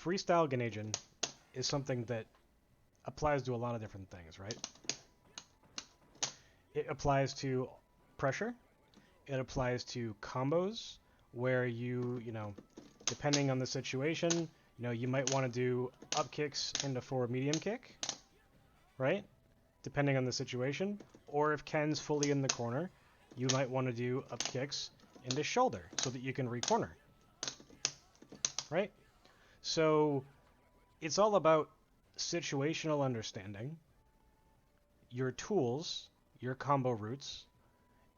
Freestyle Geneijin is something that applies to a lot of different things, right? It applies to pressure. It applies to combos where you know, depending on the situation, you might want to do up kicks into forward medium kick, right? Depending on the situation. Or if Ken's fully in the corner, you might want to do up kicks into shoulder so that you can re-corner, right? So it's all about situational understanding, your tools, your combo routes,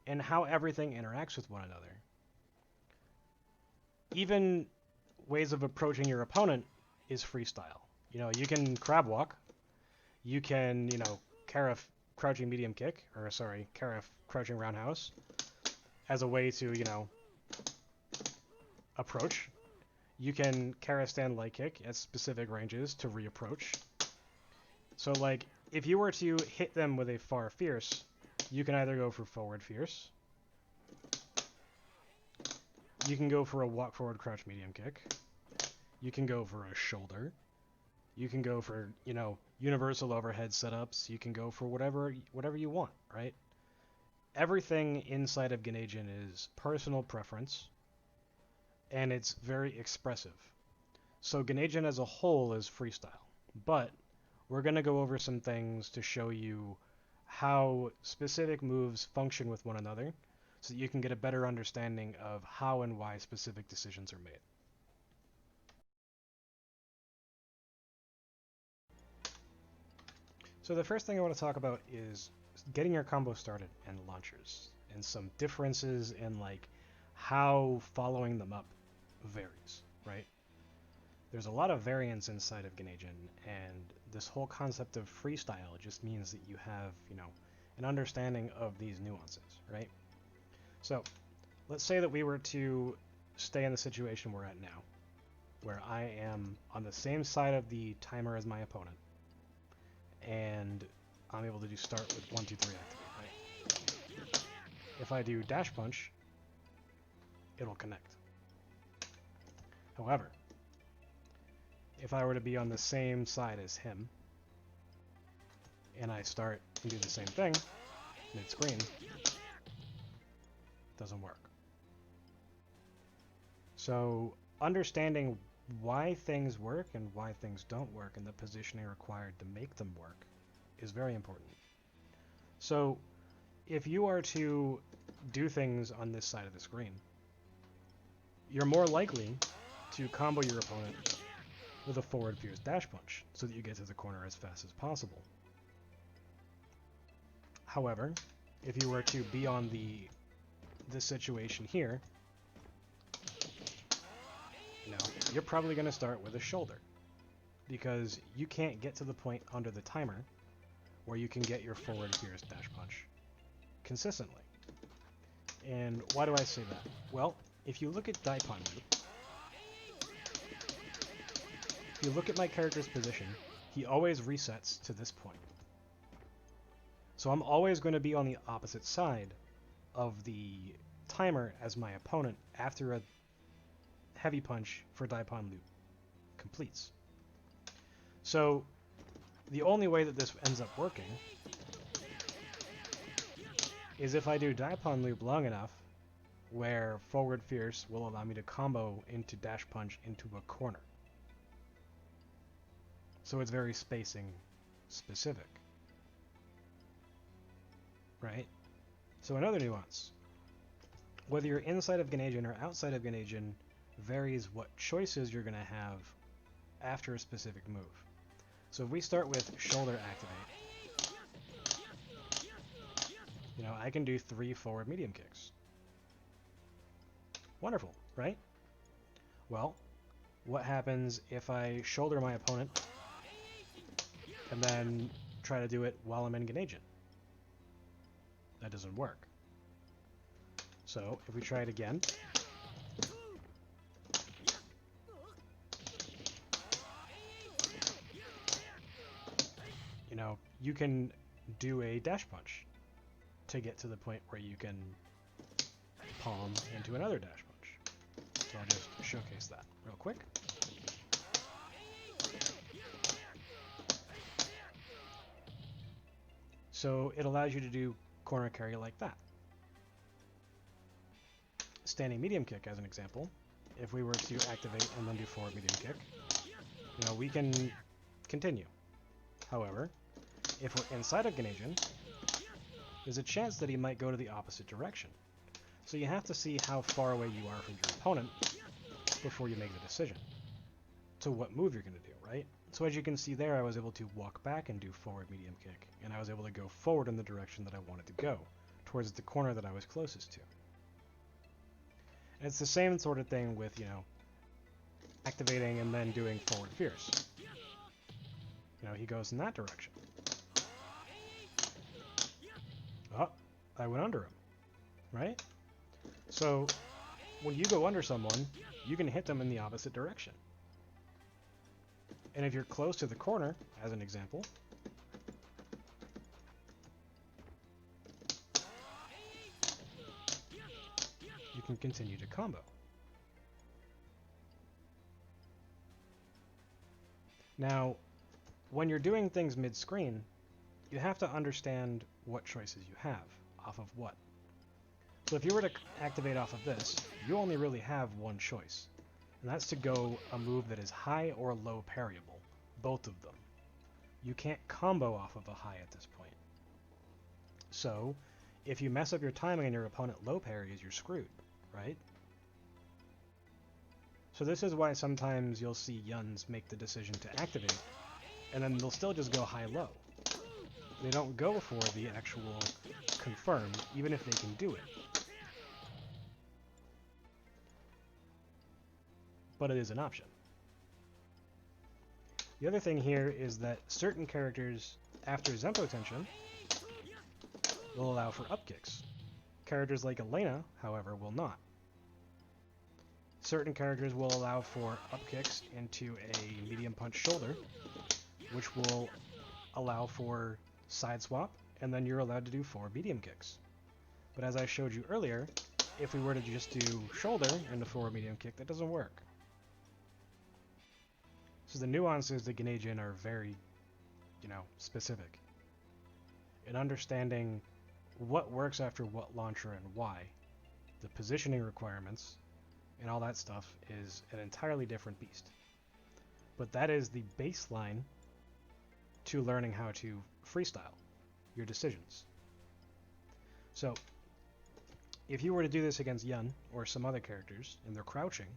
and how everything interacts with one another. Even ways of approaching your opponent is freestyle. You can crab walk, you can, Karif crouching medium kick, or sorry, Karif crouching roundhouse as a way to, approach. You can Karif stand light kick at specific ranges to reapproach. So like, if you were to hit them with a far fierce, you can either go for forward fierce, you can go for a walk forward crouch medium kick, you can go for a shoulder, you can go for, universal overhead setups, you can go for whatever you want, right? Everything inside of Geneijin is personal preference, and it's very expressive. So Geneijin as a whole is freestyle, but we're going to go over some things to show you how specific moves function with one another so that you can get a better understanding of how and why specific decisions are made. So the first thing I want to talk about is getting your combo started and launchers, and some differences in like how following them up varies, right? There's a lot of variance inside of Geneijin, and this whole concept of freestyle just means that you have, an understanding of these nuances, right? So let's say that we were to stay in the situation we're at now, where I am on the same side of the timer as my opponent, and I'm able to do start with 1, 2, 3 activate, right? If I do dash punch, it'll connect. However, if I were to be on the same side as him, and I start and do the same thing, mid-screen, doesn't work. So understanding why things work and why things don't work and the positioning required to make them work is very important. So if you are to do things on this side of the screen, you're more likely to combo your opponent with a forward fierce dash punch so that you get to the corner as fast as possible. However, if you were to be on this situation here, you're probably going to start with a shoulder because you can't get to the point under the timer where you can get your forward fierce dash punch consistently. And why do I say that? Well, if you look at Daipon Loop, if you look at my character's position, he always resets to this point. So I'm always going to be on the opposite side of the timer as my opponent after a heavy punch for Daipon Loop completes. So the only way that this ends up working is if I do Daipon Loop long enough where forward fierce will allow me to combo into dash punch into a corner. So it's very spacing specific, right? So another nuance, whether you're inside of Geneijin or outside of Geneijin, varies what choices you're going to have after a specific move. So if we start with shoulder activate, I can do 3 forward medium kicks. Wonderful, right? Well, what happens if I shoulder my opponent and then try to do it while I'm in Geneijin? That doesn't work. So if we try it again, you can do a dash punch to get to the point where you can palm into another dash punch. So I'll just showcase that real quick. So it allows you to do corner carry like that. Standing medium kick as an example. If we were to activate and then do forward medium kick, we can continue. However, if we're inside of Geneijin, there's a chance that he might go to the opposite direction. So you have to see how far away you are from your opponent before you make the decision to what move you're going to do, right? So as you can see there, I was able to walk back and do forward medium kick, and I was able to go forward in the direction that I wanted to go, towards the corner that I was closest to. And it's the same sort of thing with, activating and then doing forward fierce. He goes in that direction. Oh, I went under him, right? So when you go under someone, you can hit them in the opposite direction. And if you're close to the corner, as an example, you can continue to combo. Now, when you're doing things mid-screen, you have to understand what choices you have, off of what. So if you were to activate off of this, you only really have one choice, and that's to go a move that is high or low parryable, both of them. You can't combo off of a high at this point. So, if you mess up your timing and your opponent low parries, you're screwed, right? So this is why sometimes you'll see Yuns make the decision to activate, and then they'll still just go high-low. They don't go for the actual confirm, even if they can do it. But it is an option. The other thing here is that certain characters, after Zenpo Tenshin, will allow for up kicks. Characters like Elena, however, will not. Certain characters will allow for up kicks into a medium punch shoulder, which will allow for side swap, and then you're allowed to do 4 medium kicks. But as I showed you earlier, if we were to just do shoulder and a forward medium kick, that doesn't work. So the nuances of Geneijin are very, specific. In understanding what works after what launcher and why, the positioning requirements, and all that stuff is an entirely different beast. But that is the baseline to learning how to freestyle your decisions. So, if you were to do this against Yun or some other characters and they're crouching,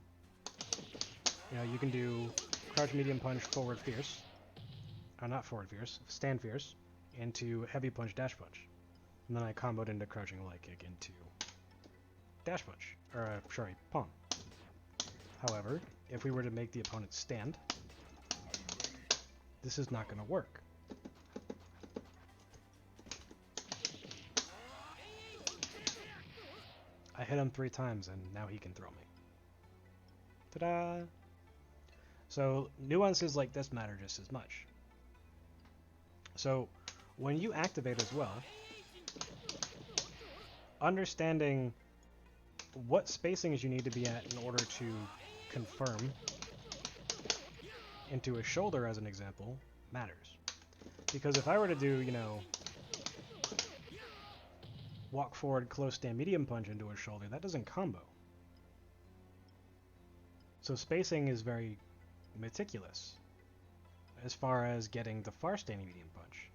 you can do crouch medium punch forward fierce, not forward fierce, stand fierce, into heavy punch dash punch. And then I comboed into crouching light kick into dash punch, palm. However, if we were to make the opponent stand, this is not going to work. I hit him 3 times and now he can throw me. Ta-da! So nuances like this matter just as much. So when you activate as well, understanding what spacings you need to be at in order to confirm into a shoulder, as an example, matters. Because if I were to do, walk forward, close stand, medium punch into a shoulder, that doesn't combo. So spacing is very meticulous as far as getting the far standing medium punch,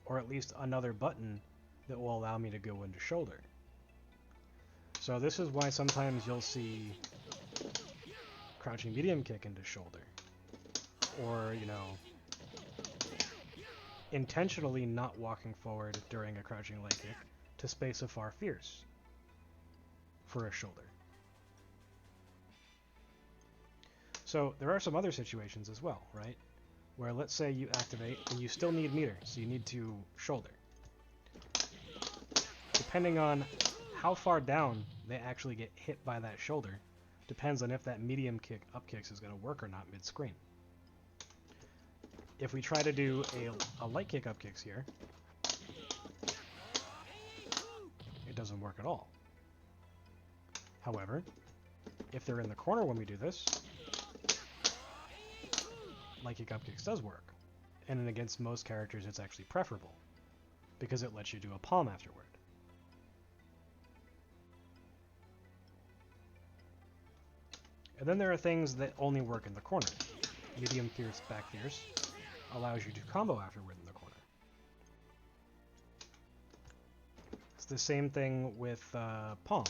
or at least another button that will allow me to go into shoulder. So this is why sometimes you'll see crouching medium kick into shoulder, or intentionally not walking forward during a crouching leg kick to space a far fierce for a shoulder. So there are some other situations as well, right? Where let's say you activate and you still need meter, so you need to shoulder. Depending on how far down they actually get hit by that shoulder, depends on if that medium kick up kicks is going to work or not mid-screen. If we try to do a light kick up kicks here, it doesn't work at all. However, if they're in the corner when we do this, light kick up kicks does work. And against most characters it's actually preferable. because it lets you do a palm afterward. And then there are things that only work in the corner. Medium fierce, back fierce allows you to combo afterward in the corner. It's the same thing with palm.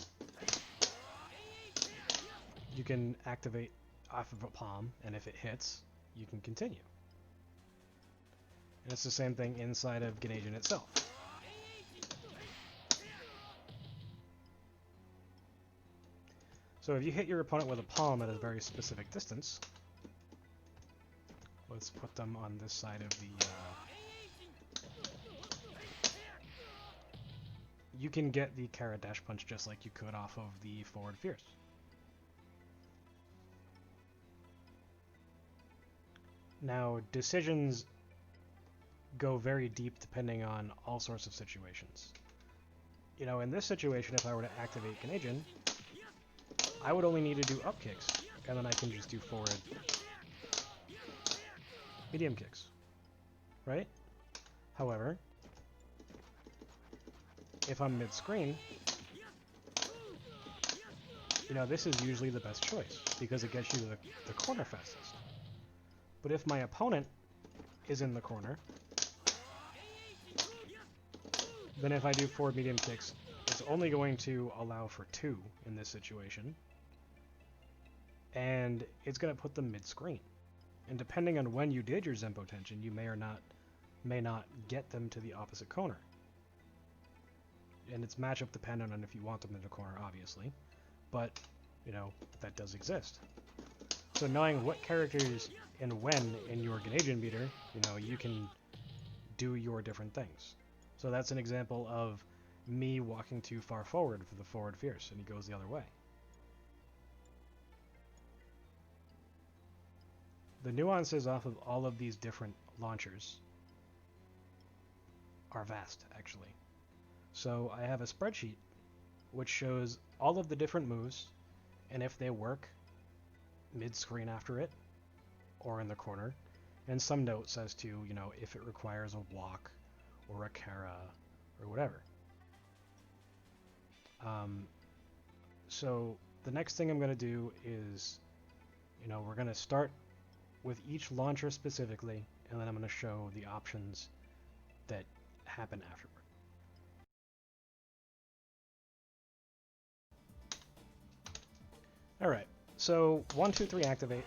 You can activate off of a palm, and if it hits, you can continue. And it's the same thing inside of Geneijin itself. So if you hit your opponent with a palm at a very specific distance, let's put them on this side of the... you can get the Kara dash punch just like you could off of the forward fierce. Now, decisions go very deep depending on all sorts of situations. You know, in this situation, if I were to activate Geneijin, I would only need to do up kicks, and then I can just do forward medium kicks, right? However, if I'm mid-screen, you know, this is usually the best choice, because it gets you to the corner fastest. But if my opponent is in the corner, then if I do forward medium kicks, it's only going to allow for 2 in this situation, and it's going to put them mid-screen. And depending on when you did your Zenpo tension, you may not get them to the opposite corner. And it's matchup dependent on if you want them in the corner, obviously, but you know, that does exist. So knowing what characters and when in your Geneijin meter, you know, you can do your different things. So that's an example of me walking too far forward for the forward fierce, and he goes the other way. The nuances off of all of these different launchers are vast, actually. So I have a spreadsheet which shows all of the different moves, and if they work mid-screen after it, or in the corner, and some notes as to, you know, if it requires a walk, or a Kara, or whatever. So the next thing I'm going to do is, you know, we're going to start with each launcher specifically, and then I'm going to show the options that happen afterward. Alright, so 1, 2, 3 activate,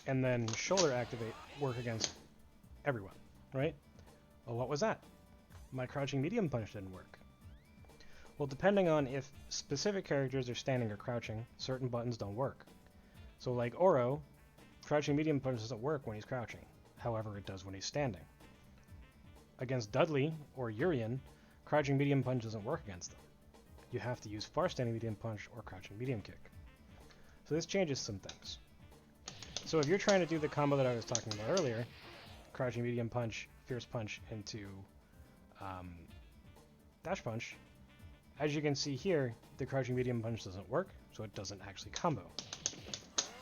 and then shoulder activate work against everyone, right? Well, what was that? My crouching medium punch didn't work. Well, depending on if specific characters are standing or crouching, certain buttons don't work. So like Oro, crouching medium punch doesn't work when he's crouching. However, it does when he's standing. Against Dudley or Urian, crouching medium punch doesn't work against them. You have to use far standing medium punch or crouching medium kick. So this changes some things. So if you're trying to do the combo that I was talking about earlier, crouching medium punch, fierce punch into dash punch, as you can see here, the crouching medium punch doesn't work, so it doesn't actually combo.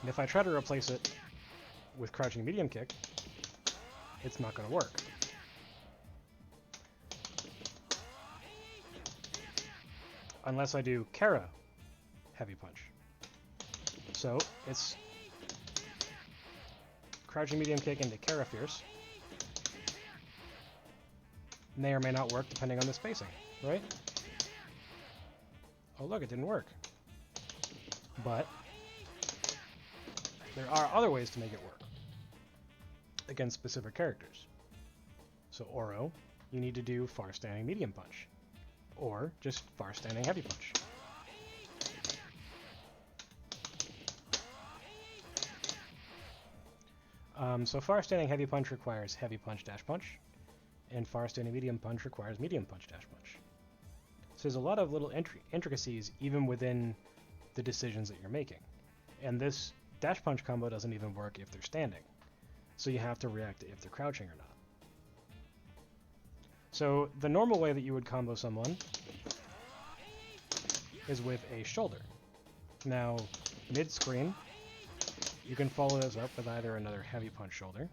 And if I try to replace it with crouching medium kick, it's not going to work. Unless I do Kara heavy punch. So it's crouching medium kick into Kara fierce. May or may not work depending on the spacing, right? Oh look, it didn't work. But there are other ways to make it work against specific characters. So Oro, you need to do far standing medium punch, or just far standing heavy punch. So far standing heavy punch requires heavy punch dash punch, and far standing medium punch requires medium punch dash punch. So there's a lot of little intricacies even within the decisions that you're making. And this dash punch combo doesn't even work if they're standing. So you have to react if they're crouching or not. So the normal way that you would combo someone is with a shoulder. Now, mid-screen, you can follow this up with either another heavy punch shoulder,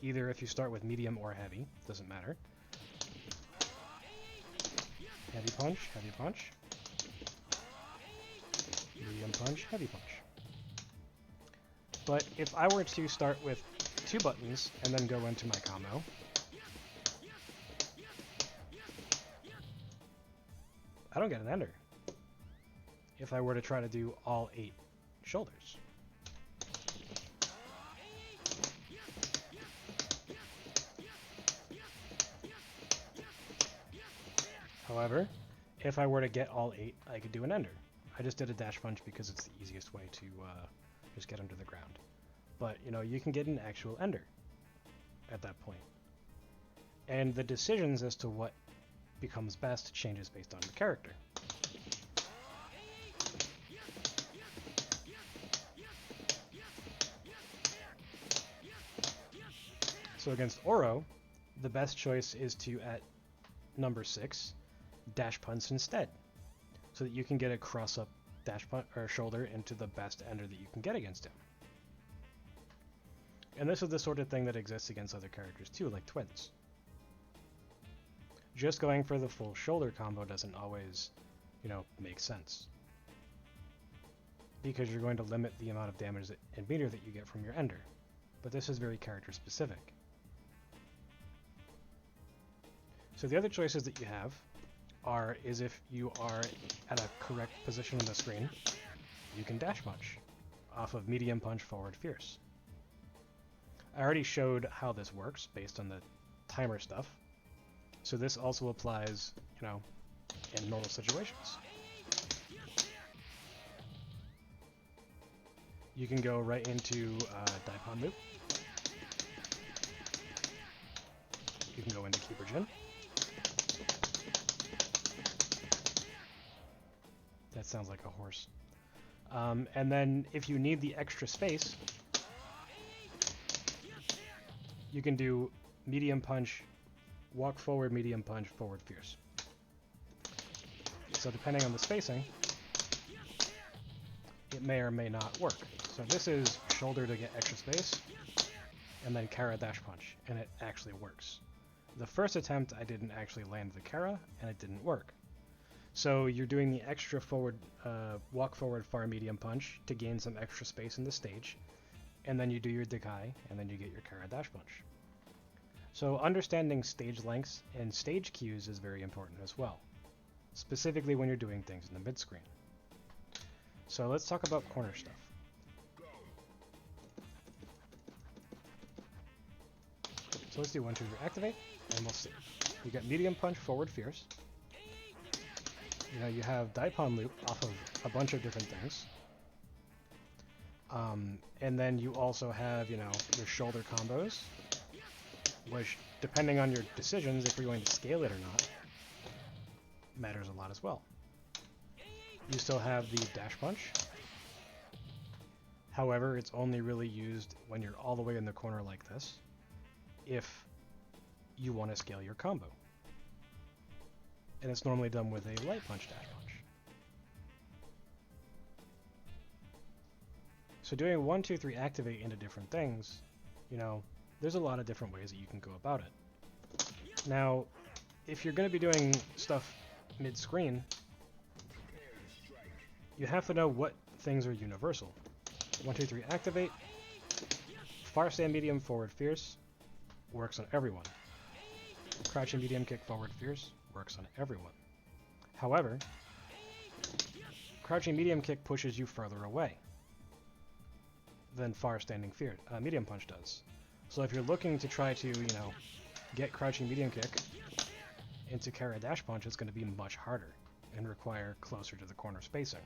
either if you start with medium or heavy, doesn't matter, heavy punch, heavy punch, medium punch, heavy punch. But if I were to start with 2 buttons and then go into my combo, I don't get an ender if I were to try to do all 8 shoulders. However, if I were to get all 8, I could do an ender. I just did a dash punch because it's the easiest way to just get under the ground. But, you know, you can get an actual ender at that point. And the decisions as to what becomes best changes based on the character. So against Oro, the best choice is to, at number 6, dash punch instead, so that you can get a cross-up dash punch or shoulder into the best ender that you can get against him. And this is the sort of thing that exists against other characters too, like twins. Just going for the full shoulder combo doesn't always, you know, make sense, because you're going to limit the amount of damage and meter that you get from your ender. But this is very character specific. So the other choices that you have is if you are at a correct position on the screen, you can dash punch off of medium punch forward fierce. I already showed how this works based on the timer stuff. So this also applies, you know, in normal situations. You can go right into Daipon loop. You can go into Keeper Jin. That sounds like a horse. And then if you need the extra space, you can do medium punch, walk forward, medium punch, forward fierce. So depending on the spacing, it may or may not work. So this is shoulder to get extra space, and then Kara dash punch, and it actually works. The first attempt I didn't actually land the Kara, and it didn't work. So you're doing the extra forward, walk forward far medium punch to gain some extra space in the stage, and then you do your Dekai, and then you get your Kara dash punch. So understanding stage lengths and stage cues is very important as well, specifically when you're doing things in the mid-screen. So let's talk about corner stuff. So let's do 1, 2, 3, activate, and we'll see. You got medium punch, forward fierce. You know, you have Daipon loop off of a bunch of different things. And then you also have, you know, your shoulder combos, which, depending on your decisions, if you're going to scale it or not, matters a lot as well. You still have the dash punch. However, it's only really used when you're all the way in the corner like this, if you want to scale your combo. And it's normally done with a light punch dash punch. So doing 1, 2, 3 activate into different things, you know, there's a lot of different ways that you can go about it. Now, if you're going to be doing stuff mid-screen, you have to know what things are universal. 1, 2, 3 activate, far stand medium forward fierce, works on everyone. Crouching medium kick forward fierce, works on everyone. However, crouching medium kick pushes you further away than far standing medium punch does. So if you're looking to try to, you know, get crouching medium kick into Kara dash punch, it's going to be much harder and require closer to the corner spacing.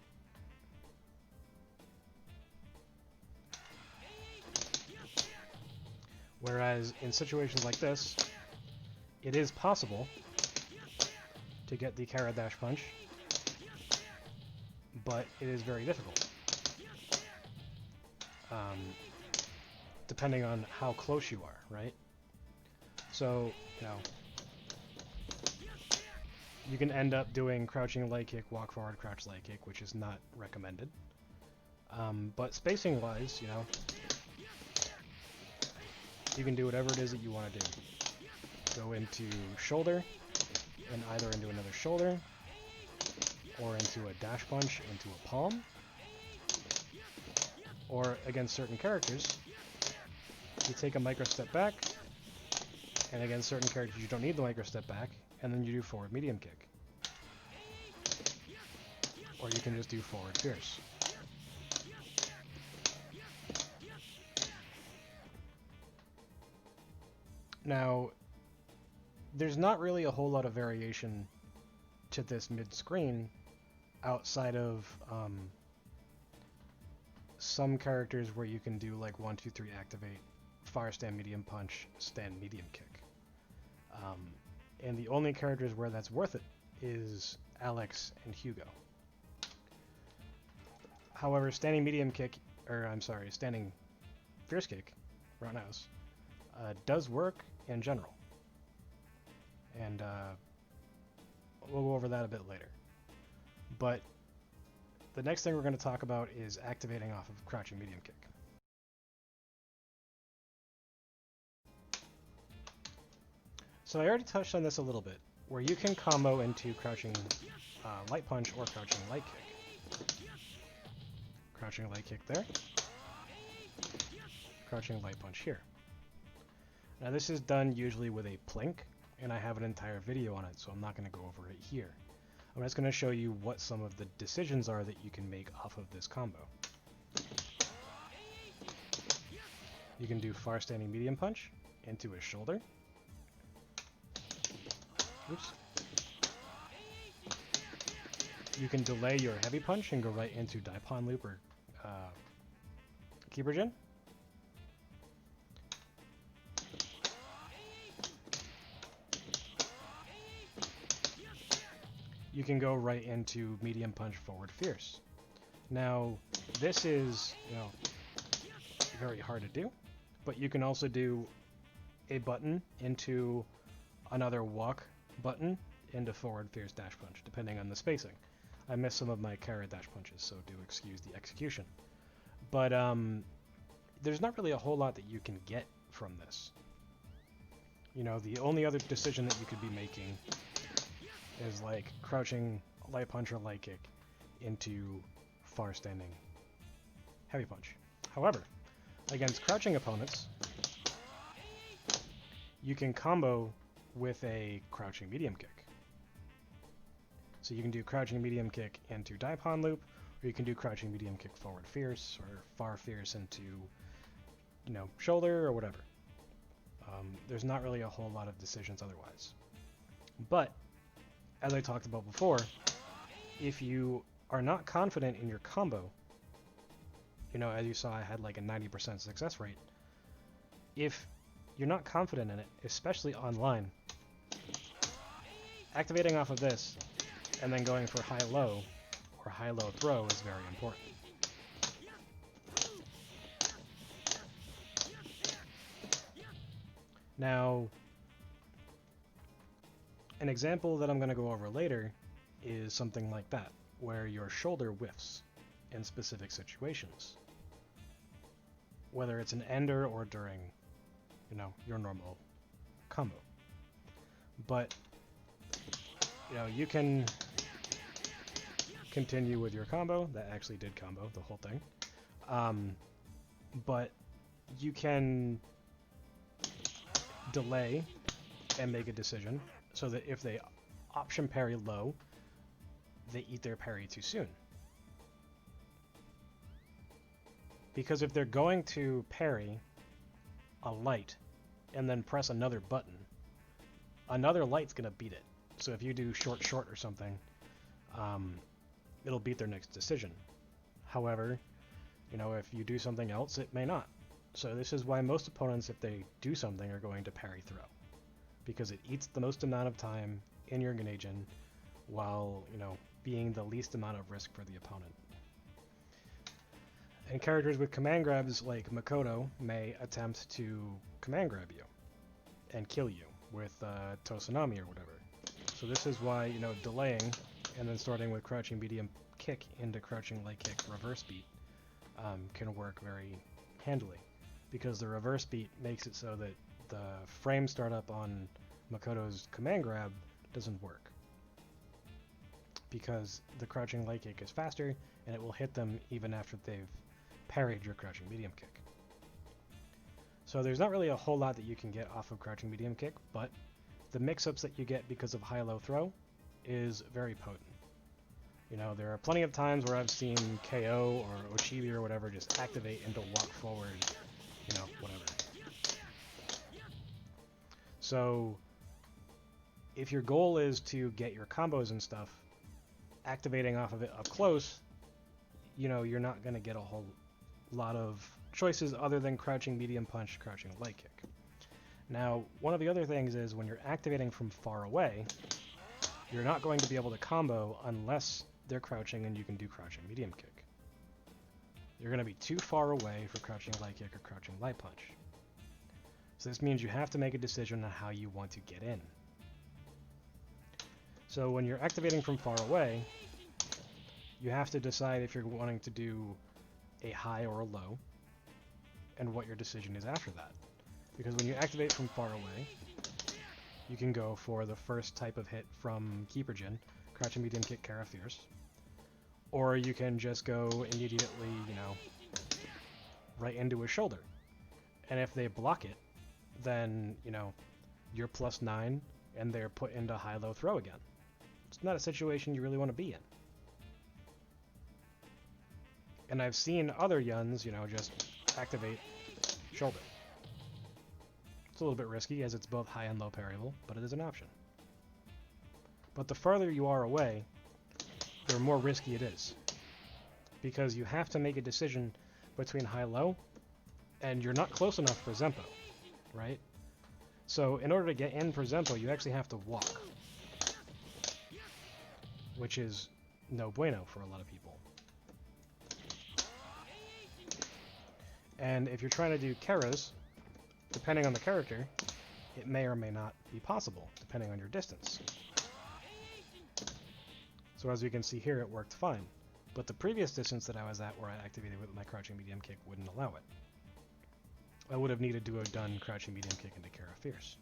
Whereas in situations like this, it is possible to get the Kara dash punch, but it is very difficult. Depending on how close you are, right? So, you know, you can end up doing crouching leg kick, walk forward, crouch leg kick, which is not recommended. But spacing wise, you know, you can do whatever it is that you want to do. Go into shoulder, and either into another shoulder, or into a dash punch, into a palm, or against certain characters, you take a micro step back, and against certain characters you don't need the micro step back, and then you do forward medium kick. Or you can just do forward fierce. Now, there's not really a whole lot of variation to this mid-screen outside of some characters where you can do like 1, 2, 3 activate, fire stand medium punch, stand medium kick. And the only characters where that's worth it is Alex and Hugo. However, standing medium kick, standing fierce kick, roundhouse, does work in general. And we'll go over that a bit later. But the next thing we're going to talk about is activating off of crouching medium kick. So I already touched on this a little bit, where you can combo into crouching light punch or crouching light kick. Crouching light kick there. Crouching light punch here. Now this is done usually with a plink, and I have an entire video on it, so I'm not going to go over it here. I'm just going to show you what some of the decisions are that you can make off of this combo. You can do far standing medium punch into his shoulder. Oops. You can delay your heavy punch and go right into Daipon loop or Keeper Jin. You can go right into medium punch forward fierce. Now, this is, very hard to do, but you can also do a button into another walk button into forward fierce dash punch, depending on the spacing. I missed some of my Kara dash punches, so do excuse the execution. But there's not really a whole lot that you can get from this. The only other decision that you could be making is like crouching light punch or light kick into far standing heavy punch. However, against crouching opponents, you can combo with a crouching medium kick. So you can do crouching medium kick into Daipon loop, or you can do crouching medium kick forward fierce or far fierce into, shoulder or whatever. There's not really a whole lot of decisions otherwise. But as I talked about before, if you are not confident in your combo, as you saw, I had like a 90% success rate. If you're not confident in it, especially online, activating off of this and then going for high-low or high-low throw is very important. Now, an example that I'm going to go over later is something like that, where your shoulder whiffs in specific situations. Whether it's an ender or during, your normal combo. But, you can continue with your combo. That actually did combo the whole thing. But you can delay and make a decision so that if they option parry low, they eat their parry too soon. Because if they're going to parry a light and then press another button, another light's going to beat it. So if you do short or something, it'll beat their next decision. However, if you do something else, it may not. So this is why most opponents, if they do something, are going to parry throw. Because it eats the most amount of time in your Geneijin while, being the least amount of risk for the opponent. And characters with command grabs like Makoto may attempt to command grab you and kill you with Tosanami or whatever. So this is why, delaying and then starting with crouching medium kick into crouching light kick reverse beat can work very handily. Because the reverse beat makes it so that the frame startup on Makoto's command grab doesn't work. because the crouching light kick is faster and it will hit them even after they've parried your crouching medium kick. So there's not really a whole lot that you can get off of crouching medium kick, but the mix-ups that you get because of high-low throw is very potent. You know, there are plenty of times where I've seen KO or Ochibi or whatever just activate into walk forward, you know, whatever. So if your goal is to get your combos and stuff, activating off of it up close, you know, you're not going to get a whole lot of choices other than crouching medium punch, crouching light kick. Now, one of the other things is when you're activating from far away, you're not going to be able to combo unless they're crouching and you can do crouching medium kick. You're going to be too far away for crouching light kick or crouching light punch. So this means you have to make a decision on how you want to get in. So when you're activating from far away, you have to decide if you're wanting to do a high or a low, and what your decision is after that. Because when you activate from far away, you can go for the first type of hit from Keeper Jin, crouching medium kick, Kara Fierce, or you can just go immediately, you know, right into his shoulder. And if they block it, then, you know, you're +9 and they're put into high-low throw again. It's not a situation you really want to be in. And I've seen other Yuns, you know, just activate shoulder. It's a little bit risky as it's both high and low parryable, but it is an option. But the farther you are away, the more risky it is. Because you have to make a decision between high-low, and you're not close enough for Zenpo, right? So in order to get in for Zenpo, you actually have to walk. Which is no bueno for a lot of people. And if you're trying to do Keras, depending on the character, it may or may not be possible, depending on your distance. So as you can see here, it worked fine. But the previous distance that I was at where I activated with my crouching medium kick wouldn't allow it. I would have needed to have done crouching medium kick into Kara Fierce.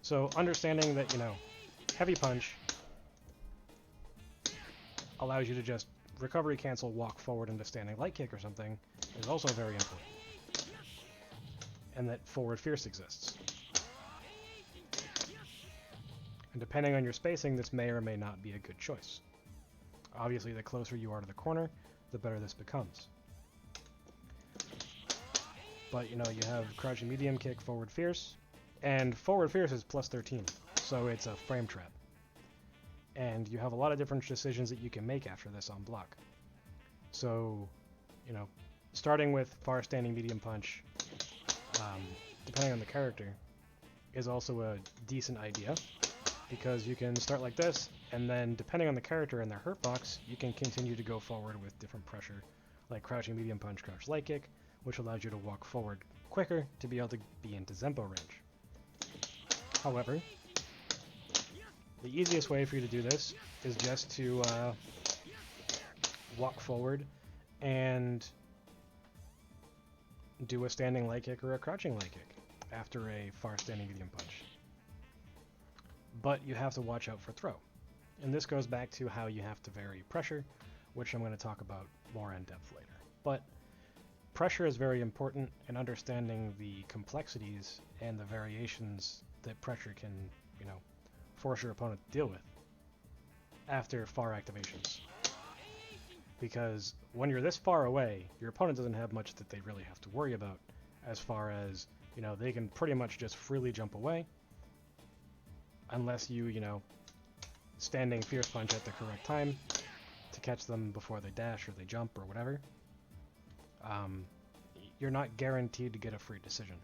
So understanding that, you know, heavy punch allows you to just recovery cancel, walk forward into standing light kick or something is also very important. And that forward fierce exists. And depending on your spacing, this may or may not be a good choice. Obviously, the closer you are to the corner, the better this becomes. But, you know, you have crouching medium kick, forward fierce, and forward fierce is +13, so it's a frame trap. And you have a lot of different decisions that you can make after this on block. So, you know, starting with far standing medium punch, depending on the character, is also a decent idea. Because you can start like this, and then depending on the character and their hurt box, you can continue to go forward with different pressure, like crouching medium punch, crouch light kick, which allows you to walk forward quicker to be able to be into Zenpo range. However, the easiest way for you to do this is just to walk forward and do a standing light kick or a crouching light kick after a far standing medium punch. But you have to watch out for throw. And this goes back to how you have to vary pressure, which I'm going to talk about more in depth later. But pressure is very important, and understanding the complexities and the variations that pressure can, you know, force your opponent to deal with after far activations. Because when you're this far away, your opponent doesn't have much that they really have to worry about as far as, you know, they can pretty much just freely jump away unless you, you know, standing fierce punch at the correct time to catch them before they dash or they jump or whatever. You're not guaranteed to get a free decision.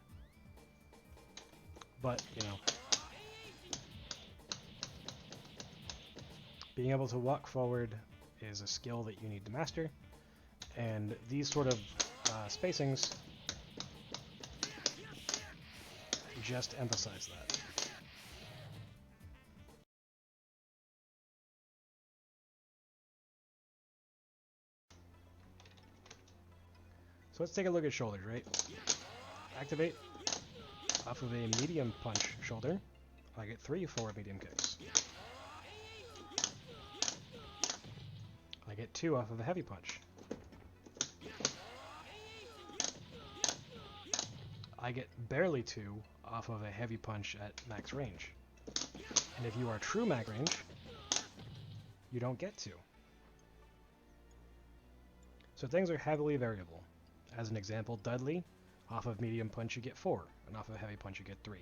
But, you know, being able to walk forward is a skill that you need to master, and these sort of spacings just emphasize that. So let's take a look at shoulders, right? Activate off of a medium punch shoulder. I get 3 forward medium kicks. I get 2 off of a heavy punch. I get barely 2 off of a heavy punch at max range. And if you are true mag range, you don't get 2. So things are heavily variable. As an example, Dudley, off of medium punch you get 4, and off of heavy punch you get 3.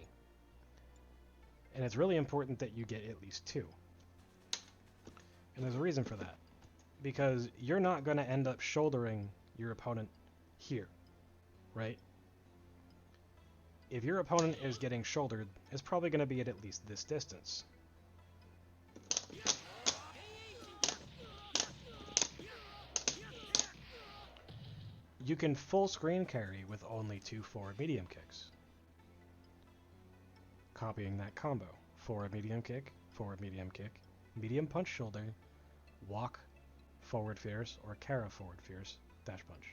And it's really important that you get at least 2. And there's a reason for that. Because you're not going to end up shouldering your opponent here, right? If your opponent is getting shouldered, it's probably going to be at least this distance. You can full screen carry with only 2 forward medium kicks. Copying that combo. Forward medium kick, medium punch shoulder, walk, forward fierce, or Kara forward fierce, dash punch.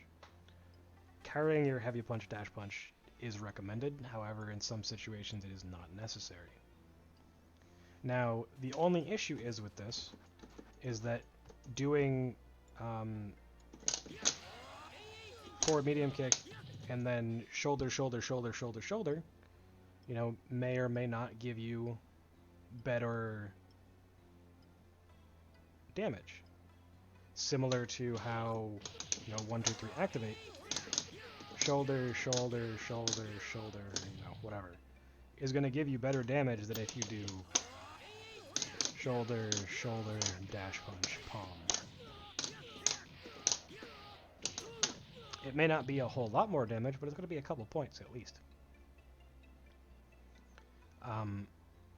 Carrying your heavy punch dash punch is recommended, however in some situations it is not necessary. Now the only issue is with this is that doing forward medium kick and then shoulder, shoulder, shoulder, shoulder, shoulder, you know, may or may not give you better damage. Similar to how, you know, 1, 2, 3 activate, shoulder, shoulder, shoulder, shoulder, you know, whatever, is going to give you better damage than if you do shoulder, shoulder, dash punch, palm. It may not be a whole lot more damage, but it's going to be a couple points at least.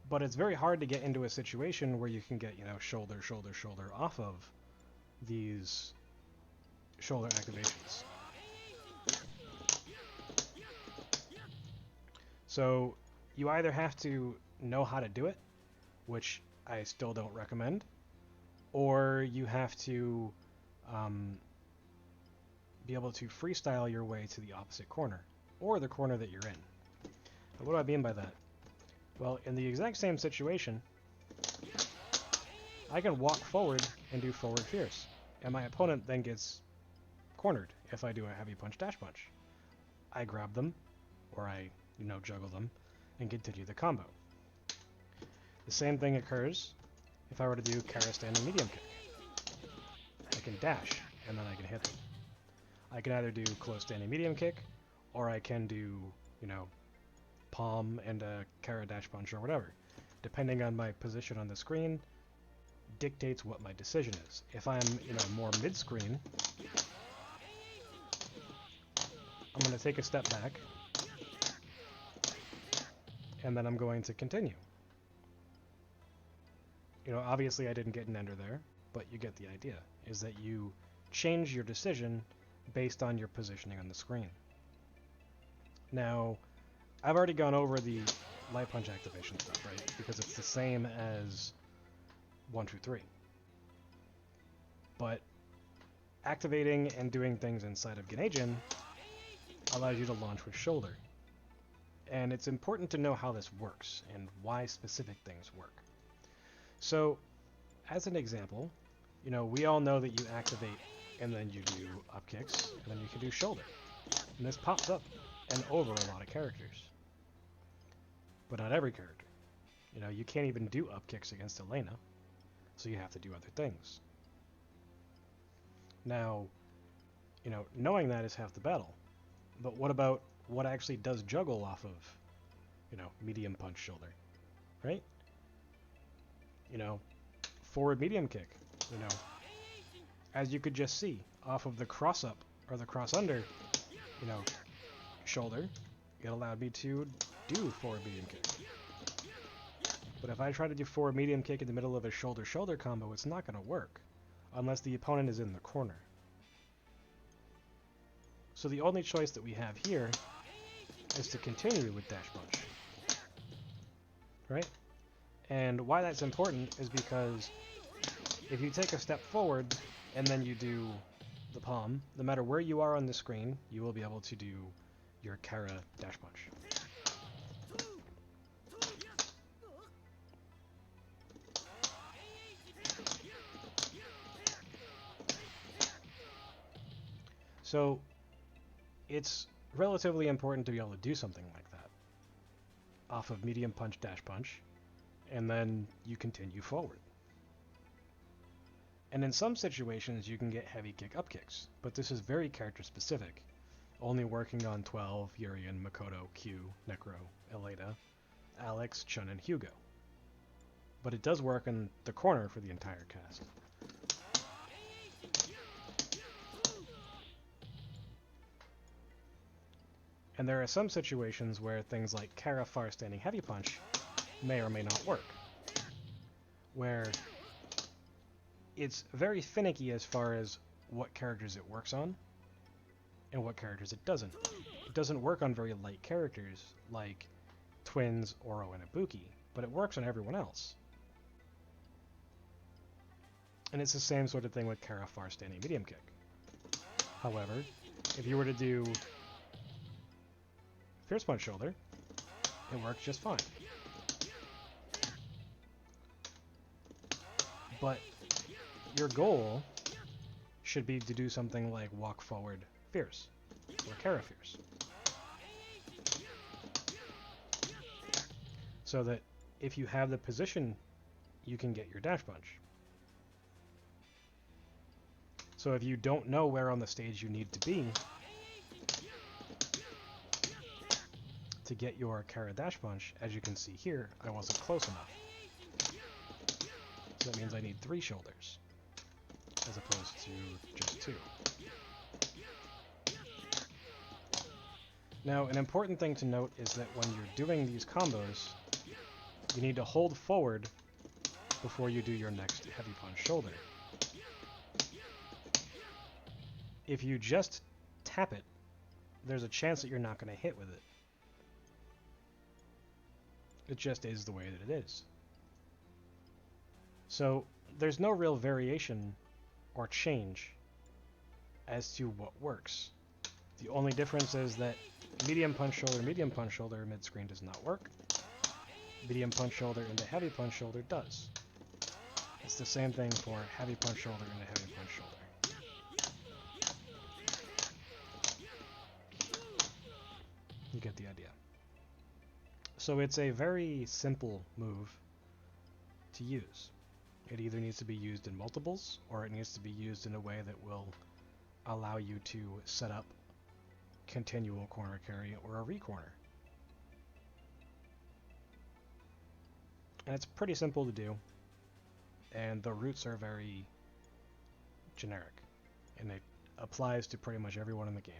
But it's very hard to get into a situation where you can get, you know, shoulder, shoulder, shoulder off of these shoulder activations. So you either have to know how to do it, which I still don't recommend, or you have to be able to freestyle your way to the opposite corner, or the corner that you're in. But what do I mean by that? Well, in the exact same situation, I can walk forward and do forward fierce, and my opponent then gets cornered if I do a heavy punch dash punch. I grab them, or I, you know, juggle them, and continue the combo. The same thing occurs if I were to do Kara standing medium kick. I can dash, and then I can hit them. I can either do close standing medium kick, or I can do, you know, palm and a Kara dash punch or whatever. Depending on my position on the screen, dictates what my decision is. If I'm, you know, more mid-screen, I'm going to take a step back, and then I'm going to continue. You know, obviously I didn't get an ender there, but you get the idea, is that you change your decision based on your positioning on the screen. Now, I've already gone over the light punch activation stuff, right? Because it's the same as 1, 2, 3. But activating and doing things inside of Geneijin allows you to launch with shoulder. And it's important to know how this works and why specific things work. So, as an example, you know, we all know that you activate and then you do up kicks, and then you can do shoulder. And this pops up and over a lot of characters. But not every character. You know, you can't even do up kicks against Elena, so you have to do other things. Now, you know, knowing that is half the battle. But what about what actually does juggle off of, you know, medium punch shoulder, right? You know, forward medium kick, you know, as you could just see, off of the cross up or the cross under, you know, shoulder, it allowed me to do forward medium kick. But if I try to do forward medium kick in the middle of a shoulder-shoulder combo, it's not going to work unless the opponent is in the corner. So the only choice that we have here is to continue with dash punch, right? And why that's important is because if you take a step forward and then you do the palm, no matter where you are on the screen, you will be able to do your Kara dash punch. So it's relatively important to be able to do something like that off of medium punch dash punch, and then you continue forward. And in some situations you can get heavy kick up kicks, but this is very character specific, only working on 12, Urian, Makoto, Q, Necro, Elena, Alex, Chun, and Hugo. But it does work in the corner for the entire cast. And there are some situations where things like Kara Far Standing Heavy Punch may or may not work, where it's very finicky as far as what characters it works on and what characters it doesn't. It doesn't work on very light characters like Twins, Oro, and Ibuki, but it works on everyone else. And it's the same sort of thing with Kara Far Standing Medium Kick. However, if you were to do Fierce Punch Shoulder, it works just fine. But your goal should be to do something like Walk Forward Fierce, or Kara Fierce. So that if you have the position, you can get your dash punch. So if you don't know where on the stage you need to be to get your Kara dash punch, as you can see here, I wasn't close enough. So that means I need 3 shoulders, as opposed to just 2. Now, an important thing to note is that when you're doing these combos, you need to hold forward before you do your next heavy punch shoulder. If you just tap it, there's a chance that you're not going to hit with it. It just is the way that it is. So there's no real variation or change as to what works. The only difference is that medium punch shoulder mid-screen does not work. Medium punch shoulder into heavy punch shoulder does. It's the same thing for heavy punch shoulder into heavy punch shoulder. You get the idea. So it's a very simple move to use. It either needs to be used in multiples, or it needs to be used in a way that will allow you to set up continual corner carry or a re-corner. And it's pretty simple to do, and the roots are very generic, and it applies to pretty much everyone in the game.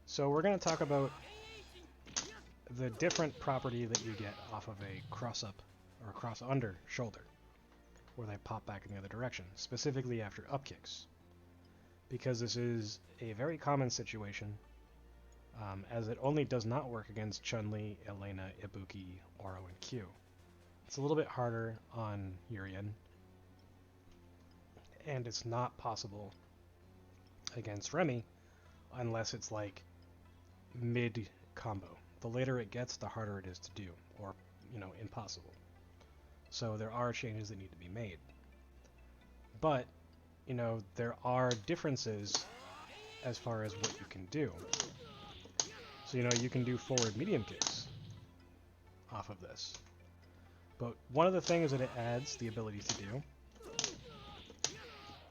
So we're going to talk about the different property that you get off of a cross-up or cross-under shoulder, where they pop back in the other direction, specifically after up kicks, because this is a very common situation, as it only does not work against Chun-Li, Elena, Ibuki, Oro, and Q. It's a little bit harder on Urian, and it's not possible against Remy unless it's like mid-combo. The later it gets, the harder it is to do, or, impossible. So there are changes that need to be made. But, there are differences as far as what you can do. So, you can do forward medium kicks off of this. But one of the things that it adds the ability to do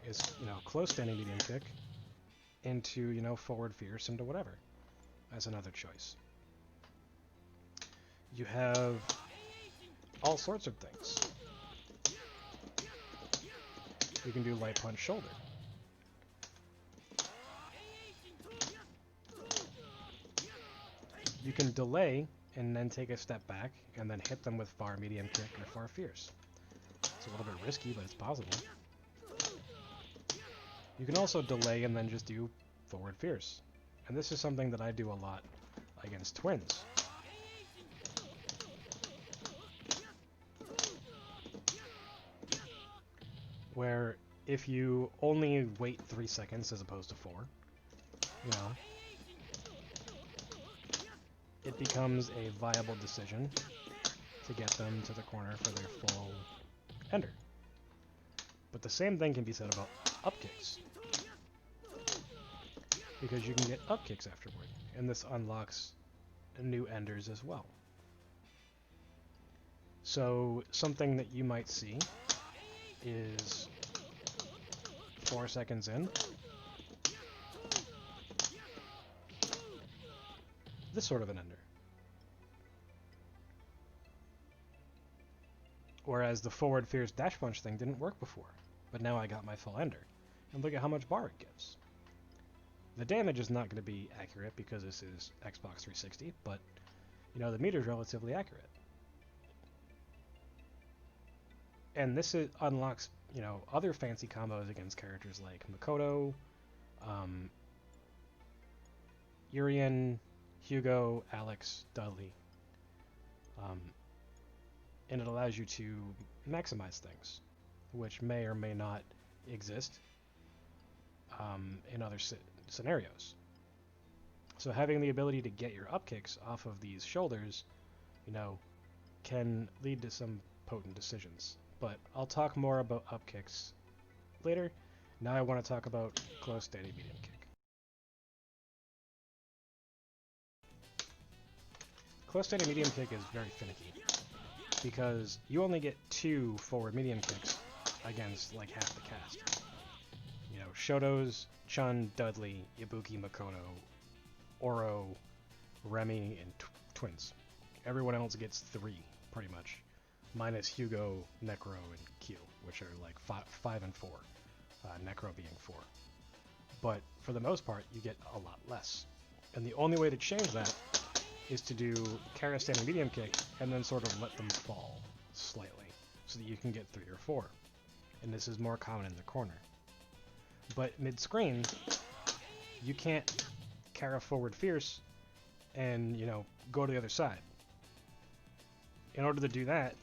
is, close standing medium kick into, forward fierce into whatever as another choice. You have all sorts of things. You can do light punch shoulder. You can delay and then take a step back and then hit them with far medium kick or far fierce. It's a little bit risky, but it's possible. You can also delay and then just do forward fierce. And this is something that I do a lot against twins. Where if you only wait 3 seconds as opposed to 4, it becomes a viable decision to get them to the corner for their full ender. But the same thing can be said about up kicks, because you can get up kicks afterward, and this unlocks new enders as well. So something that you might see is 4 seconds in, this sort of an ender. Whereas the forward fierce dash punch thing didn't work before, but now I got my full ender. And look at how much bar it gives. The damage is not going to be accurate because this is Xbox 360, but you know, the meter is relatively accurate. And this unlocks, you know, other fancy combos against characters like Makoto, Urian, Hugo, Alex, Dudley. And it allows you to maximize things, which may or may not exist in other scenarios. So having the ability to get your up kicks off of these shoulders, you know, can lead to some potent decisions. But I'll talk more about up kicks later. Now I want to talk about close standing medium kick. Close standing medium kick is very finicky, because you only get 2 forward medium kicks against like half the cast. You know, Shoto's, Chun, Dudley, Ibuki, Makoto, Oro, Remy, and Twins. Everyone else gets 3, pretty much, minus Hugo, Necro, and Q, which are like 5 and 4, Necro being 4. But for the most part, you get a lot less. And the only way to change that is to do Kara standing medium kick and then sort of let them fall slightly so that you can get 3 or 4. And this is more common in the corner. But mid-screen, you can't Kara forward fierce and, you know, go to the other side. In order to do that,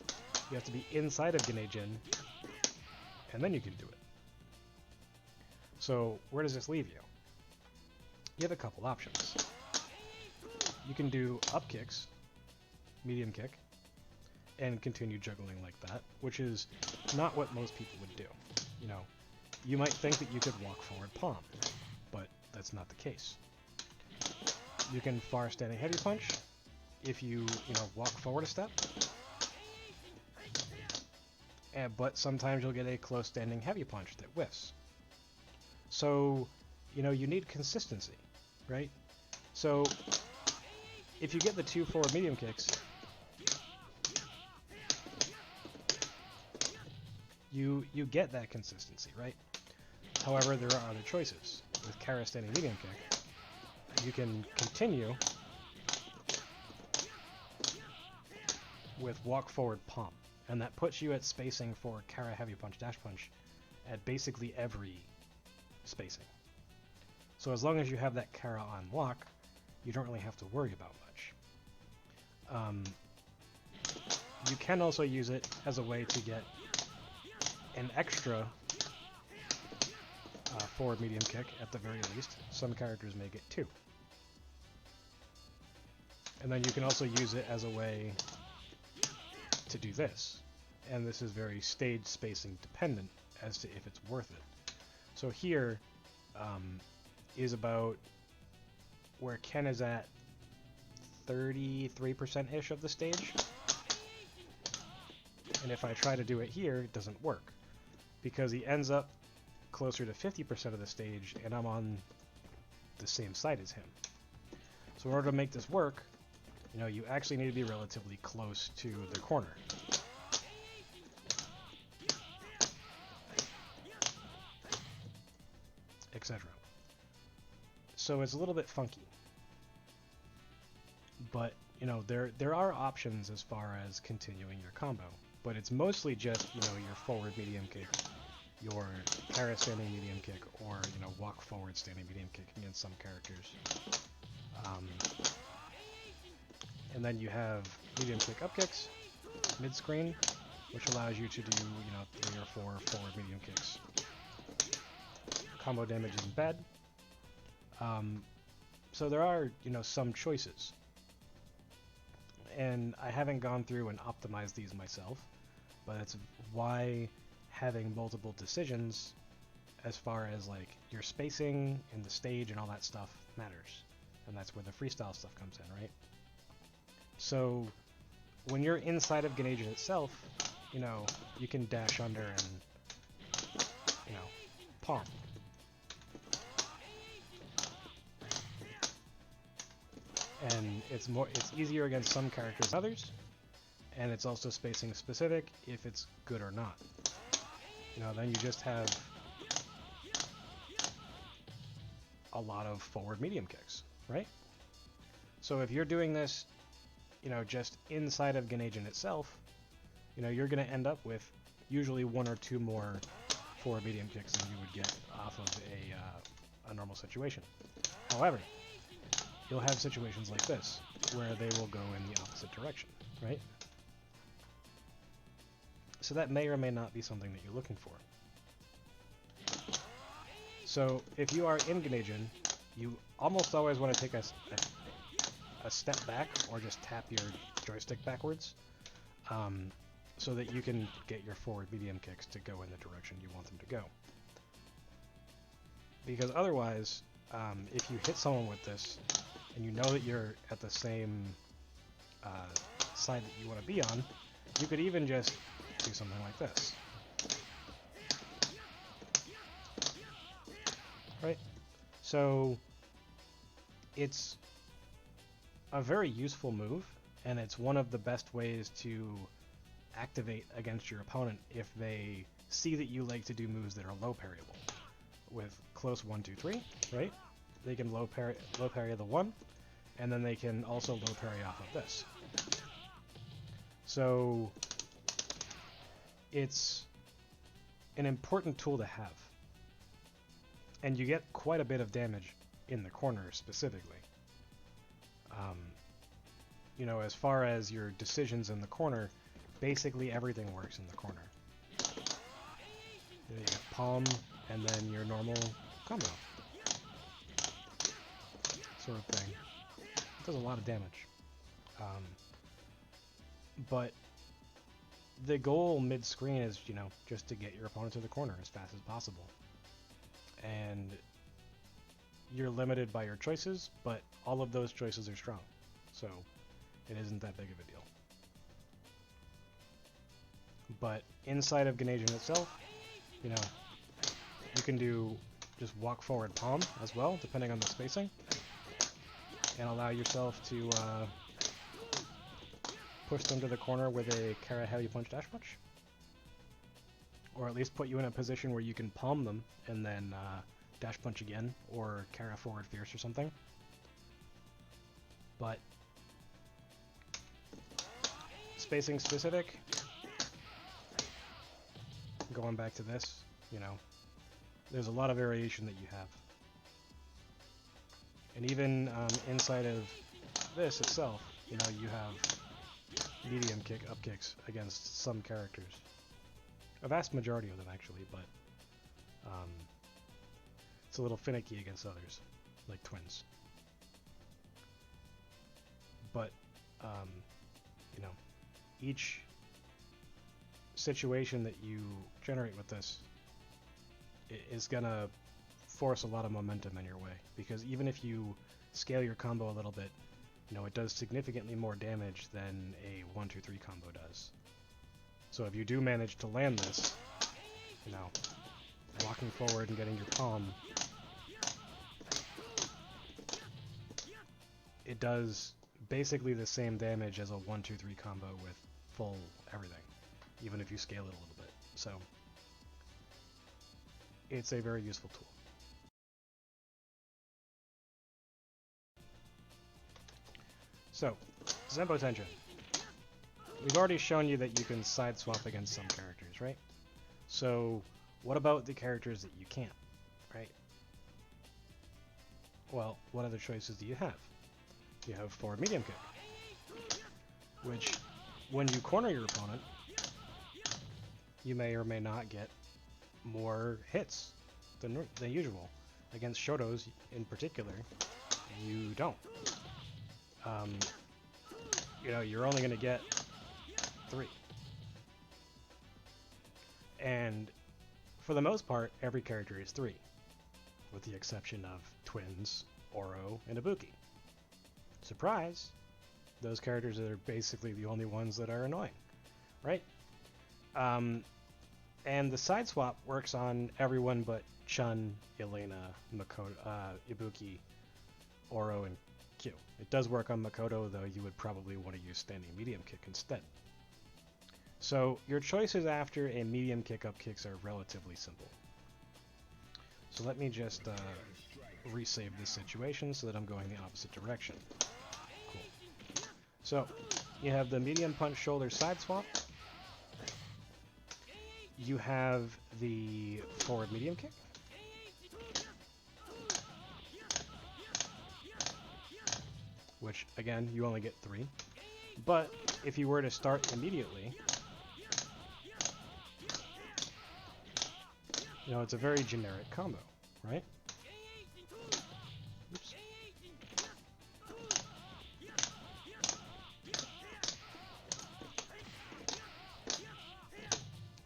you have to be inside of Geneijin, and then you can do it. So where does this leave you? You have a couple options. You can do up kicks, medium kick, and continue juggling like that, which is not what most people would do. You know, you might think that you could walk forward palm, but that's not the case. You can far standing heavy punch if you walk forward a step, but sometimes you'll get a close standing heavy punch that whiffs. So, you need consistency, right? So if you get the 2 forward medium kicks, you get that consistency, right? However, there are other choices. With Kara standing medium kick, you can continue with walk forward palm, and that puts you at spacing for Kara heavy punch dash punch at basically every spacing. So as long as you have that Kara on lock, you don't really have to worry about much. You can also use it as a way to get an extra forward medium kick at the very least. Some characters may get 2. And then you can also use it as a way to do this. And this is very stage spacing dependent as to if it's worth it. So here is about where Ken is at 33%-ish of the stage. And if I try to do it here, it doesn't work, because he ends up closer to 50% of the stage, and I'm on the same side as him. So in order to make this work, you actually need to be relatively close to the corner. Etc. So it's a little bit funky. But, there are options as far as continuing your combo. But it's mostly just, your forward medium kick, your Kara standing medium kick, or, walk forward standing medium kick against some characters. And then you have medium kick up kicks, mid-screen, which allows you to do, 3 or 4 forward medium kicks. Combo damage isn't bad. So there are, some choices. And I haven't gone through and optimized these myself, but that's why having multiple decisions as far as like your spacing and the stage and all that stuff matters. And that's where the freestyle stuff comes in, right? So when you're inside of Geneijin itself, you know, you can dash under and, you know, palm. And it's easier against some characters than others, and it's also spacing specific if it's good or not. You know, then you just have a lot of forward medium kicks, right? So if you're doing this, you know, just inside of Geneijin itself, you know, you're going to end up with usually one or two more forward medium kicks than you would get off of a normal situation. However, you'll have situations like this, where they will go in the opposite direction, right? So that may or may not be something that you're looking for. So if you are in Geneijin, you almost always want to take a step back, or just tap your joystick backwards, so that you can get your forward medium kicks to go in the direction you want them to go. Because otherwise, if you hit someone with this, and you know that you're at the same side that you want to be on, you could even just do something like this. Right? So it's a very useful move, and it's one of the best ways to activate against your opponent if they see that you like to do moves that are low parryable. With close 1, 2, 3, right? They can low parry the 1, and then they can also low parry off of this. So it's an important tool to have. And you get quite a bit of damage in the corner specifically. You know, as far as your decisions in the corner, basically everything works in the corner. You get palm, and then your normal combo. Sort of thing. It does a lot of damage. But the goal mid-screen is, you know, just to get your opponent to the corner as fast as possible. And you're limited by your choices, but all of those choices are strong. So it isn't that big of a deal. But inside of Geneijin itself, you know, you can do just walk forward palm as well, depending on the spacing, and allow yourself to push them to the corner with a Kara heavy punch dash punch, or at least put you in a position where you can palm them and then dash punch again, or Kara forward fierce or something. But spacing specific, going back to this, you know, there's a lot of variation that you have. And even inside of this itself, you know, you have medium kick up kicks against some characters. A vast majority of them, actually, but it's a little finicky against others, like twins. But, you know, each situation that you generate with this is gonna force a lot of momentum in your way, because even if you scale your combo a little bit, you know, it does significantly more damage than a 1, 2, 3 combo does. So if you do manage to land this, you know, walking forward and getting your palm, it does basically the same damage as a 1, 2, 3 combo with full everything, even if you scale it a little bit. So it's a very useful tool. So, Zenpo Tenjin. We've already shown you that you can side swap against some characters, right? So, what about the characters that you can't, right? Well, what other choices do you have? You have forward medium kick, which, when you corner your opponent, you may or may not get more hits than usual. Against Shotos, in particular, you don't. You know, you're only going to get 3. And for the most part, every character is 3, with the exception of twins, Oro, and Ibuki. Surprise! Those characters are basically the only ones that are annoying, right? And the side swap works on everyone but Chun, Elena, Makoto, Ibuki, Oro, and Q. It does work on Makoto, though you would probably want to use standing medium kick instead. So your choices after a medium kick up kicks are relatively simple. So let me just resave this situation so that I'm going the opposite direction. Cool. So you have the medium punch shoulder side swap. You have the forward medium kick. Which, again, you only get 3. But if you were to start immediately, you know, it's a very generic combo, right? Oops.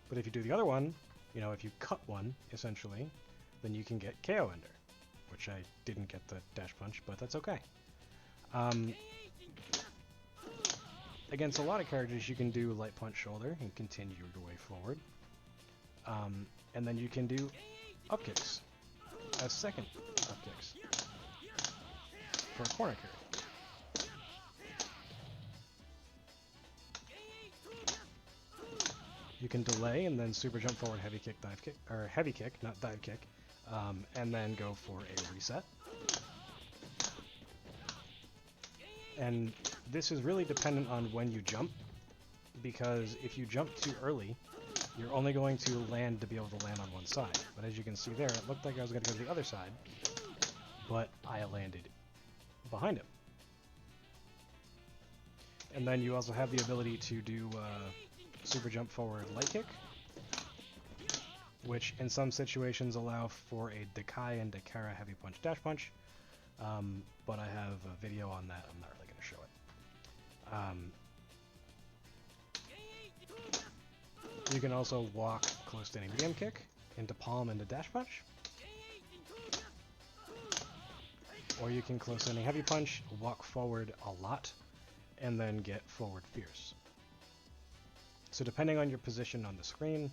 But if you do the other one, you know, if you cut one, essentially, then you can get KO Ender, which I didn't get the dash punch, but that's okay. Against a lot of characters, you can do light punch shoulder and continue your way forward. And then you can do up kicks as second up kicks for a corner carry. You can delay and then super jump forward, heavy kick, dive kick, or heavy kick, not dive kick, and then go for a reset. And this is really dependent on when you jump, because if you jump too early, you're only going to land to be able to land on one side. But as you can see there, it looked like I was going to go to the other side, but I landed behind him. And then you also have the ability to do super jump forward light kick, which in some situations allow for a Dekai and Dekara heavy punch dash punch. But I have a video on that. I'm not really going to show it. You can also walk close standing medium kick into palm into dash punch. Or you can close standing heavy punch, walk forward a lot, and then get forward fierce. So depending on your position on the screen,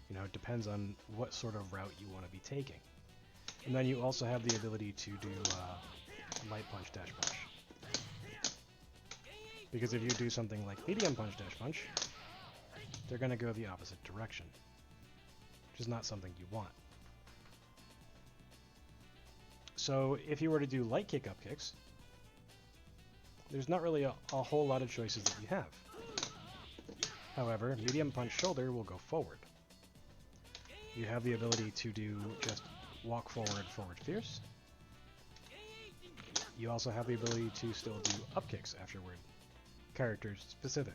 you know, it depends on what sort of route you want to be taking. And then you also have the ability to do light punch dash punch. Because if you do something like medium punch dash punch, they're going to go the opposite direction, which is not something you want. So if you were to do light kick up kicks, there's not really a whole lot of choices that you have. However, medium punch shoulder will go forward. You have the ability to do just walk forward, forward fierce. You also have the ability to still do up kicks afterward, character specific.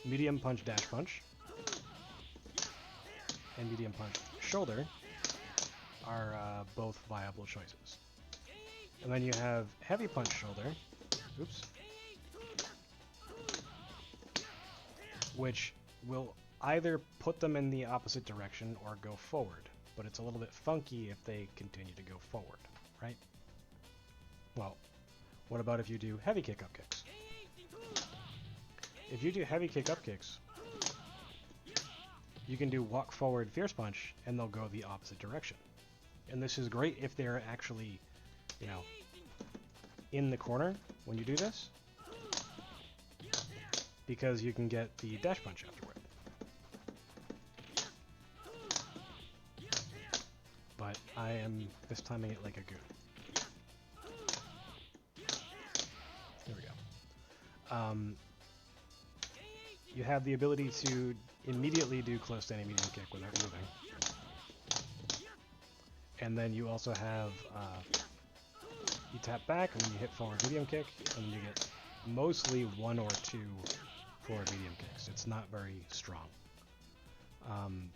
Medium punch dash punch and medium punch shoulder are both viable choices. And then you have heavy punch shoulder, oops, which will either put them in the opposite direction or go forward, but it's a little bit funky if they continue to go forward, right? Well, what about if you do heavy kick up kicks? If you do heavy kick up kicks, you can do walk forward fierce punch and they'll go the opposite direction. And this is great if they're actually, you know, in the corner when you do this, because you can get the dash punch afterward. But I am mistiming it like a goon. There we go. You have the ability to immediately do close standing medium kick without moving. And then you also have, you tap back and then you hit forward medium kick, and you get mostly 1 or 2 forward medium kicks. It's not very strong.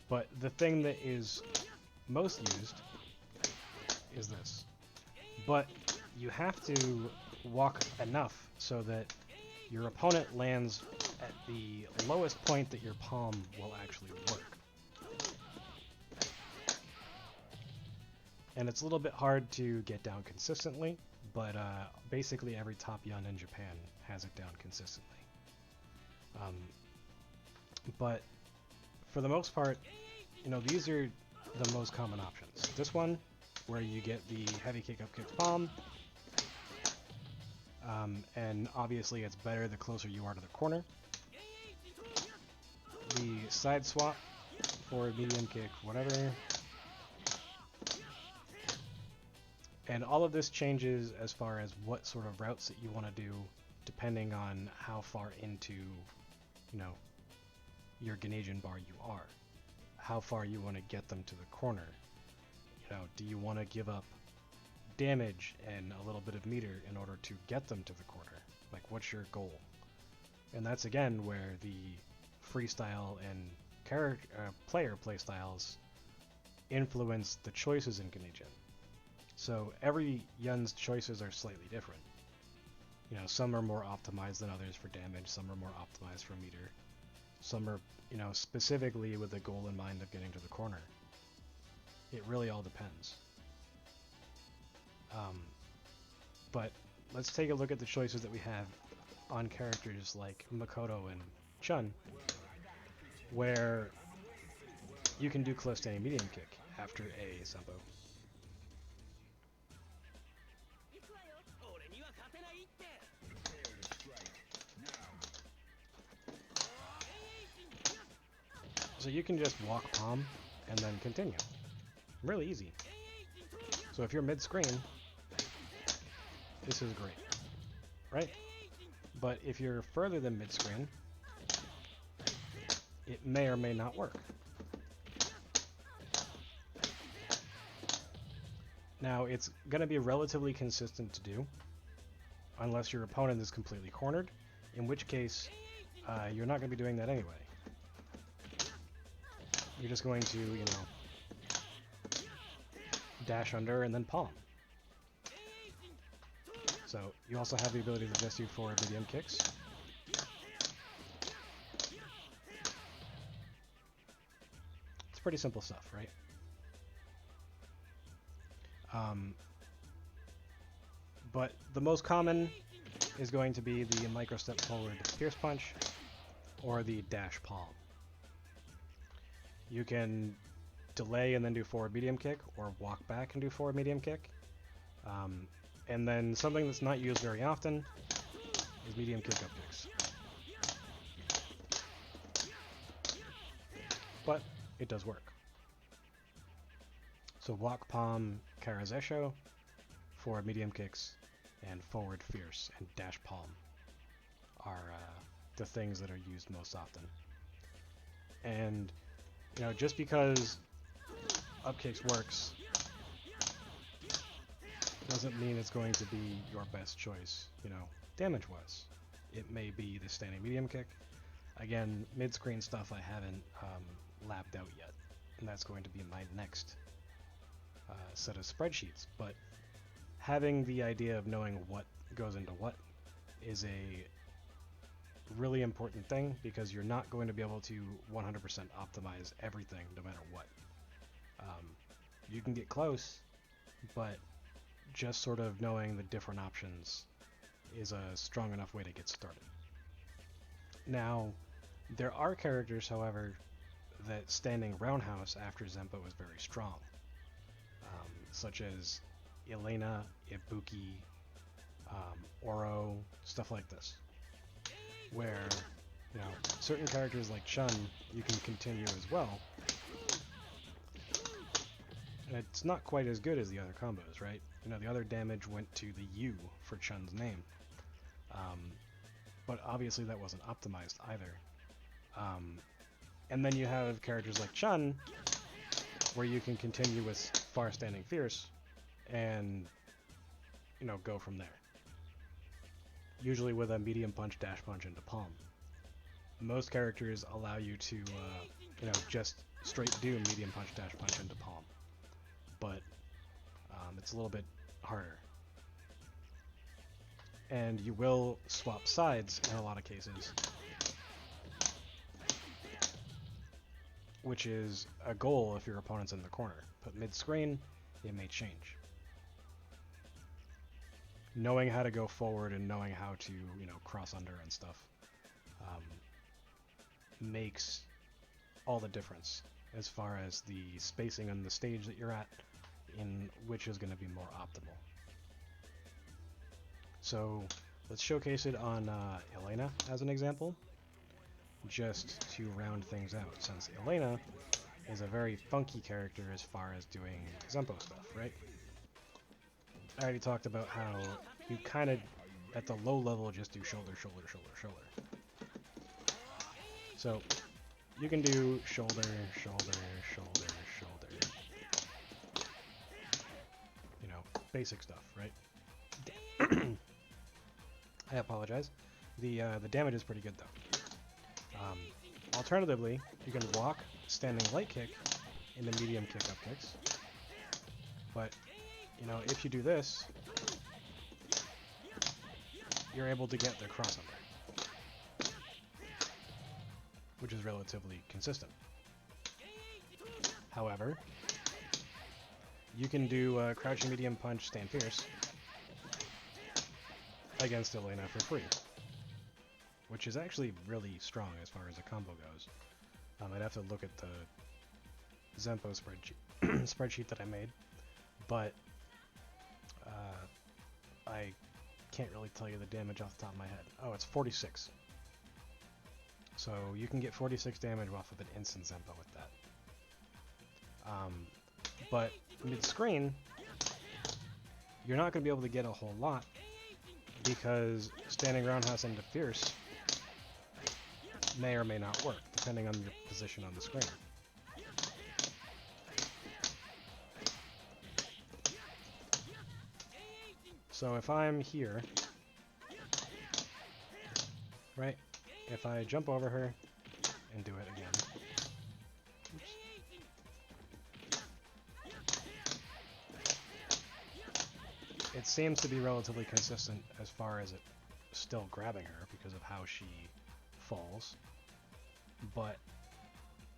But the thing that is most used is this. But you have to walk enough so that your opponent lands at the lowest point that your palm will actually work. And it's a little bit hard to get down consistently, but basically every top yun in Japan has it down consistently. But for the most part, these are the most common options. This one, where you get the heavy kick, up kick, palm, and obviously it's better the closer you are to the corner. The side swap for medium kick, whatever. And all of this changes as far as what sort of routes that you want to do, depending on how far into, your Geneijin bar you are. How far you want to get them to the corner. Do you want to give up damage and a little bit of meter in order to get them to the corner? Like, what's your goal? And that's again where the freestyle and player playstyles influence the choices in Geneijin. So every yun's choices are slightly different. Some are more optimized than others for damage, some are more optimized for meter, some are, specifically with the goal in mind of getting to the corner. It really all depends. But let's take a look at the choices that we have on characters like Makoto and Chun, where you can do close standing medium kick after a Zenpo. So you can just walk palm and then continue. Really easy. So if you're mid-screen, this is great, right? But if you're further than mid-screen, it may or may not work. Now, it's going to be relatively consistent to do, unless your opponent is completely cornered, in which case, you're not going to be doing that anyway. You're just going to, dash under and then palm. So you also have the ability to just do forward medium kicks. It's pretty simple stuff, right? But the most common is going to be the micro step forward fierce punch or the dash palm. You can delay and then do forward medium kick, or walk back and do forward medium kick. And then something that's not used very often is medium kick up kicks. But it does work. So walk palm, karazesho, forward medium kicks, and forward fierce and dash palm are the things that are used most often. And just because up kicks works doesn't mean it's going to be your best choice, damage-wise. It may be the standing medium kick. Again, mid-screen stuff I haven't lapped out yet, and that's going to be my next set of spreadsheets. But having the idea of knowing what goes into what is a really important thing, because you're not going to be able to 100% optimize everything no matter what. You can get close, but just sort of knowing the different options is a strong enough way to get started. Now, there are characters, however, that standing roundhouse after Zenpo is very strong, such as Elena, Ibuki, Oro, stuff like this, where certain characters like Chun you can continue as well. And it's not quite as good as the other combos, right? The other damage went to the U for Chun's name. But obviously that wasn't optimized either. And then you have characters like Chun, where you can continue with far standing fierce and go from there. Usually with a medium punch, dash punch into palm. Most characters allow you to just straight do medium punch, dash punch into palm. But it's a little bit harder. And you will swap sides in a lot of cases, which is a goal if your opponent's in the corner. Put mid-screen, it may change. Knowing how to go forward and knowing how to, you know, cross under and stuff makes all the difference as far as the spacing on the stage that you're at in which is going to be more optimal. So let's showcase it on Elena as an example, just to round things out, since Elena is a very funky character as far as doing Zenpo stuff, right? I already talked about how you kind of, at the low level, just do shoulder, shoulder, shoulder, shoulder. So you can do shoulder, shoulder, shoulder, shoulder. You know, basic stuff, right? I apologize. The damage is pretty good though. Alternatively, you can walk, standing light kick, into medium kick up kicks. But you know, if you do this, you're able to get the cross under, which is relatively consistent. However, you can do crouching medium punch, stand fierce against Elena for free, which is actually really strong as far as a combo goes. I'd have to look at the Zenpo spreadsheet that I made, but I can't really tell you the damage off the top of my head. Oh, it's 46. So you can get 46 damage off of an instant Zenpo with that. But mid-screen, you're not going to be able to get a whole lot because standing roundhouse into fierce may or may not work, depending on your position on the screen. So if I'm here, right, if I jump over her and do it again, oops. It seems to be relatively consistent as far as it still grabbing her because of how she falls, but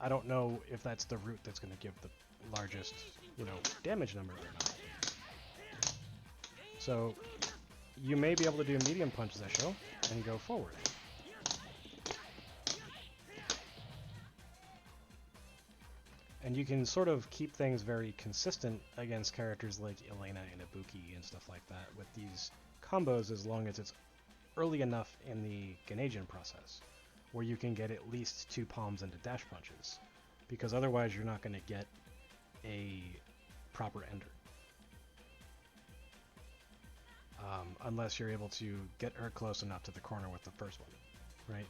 I don't know if that's the route that's going to give the largest, you know, damage number or not. So you may be able to do medium punch Zesho and go forward. And you can sort of keep things very consistent against characters like Elena and Ibuki and stuff like that with these combos as long as it's early enough in the Geneijin process where you can get at least 2 palms into dash punches, because otherwise you're not going to get a proper ender. Unless you're able to get her close enough to the corner with the first one, right?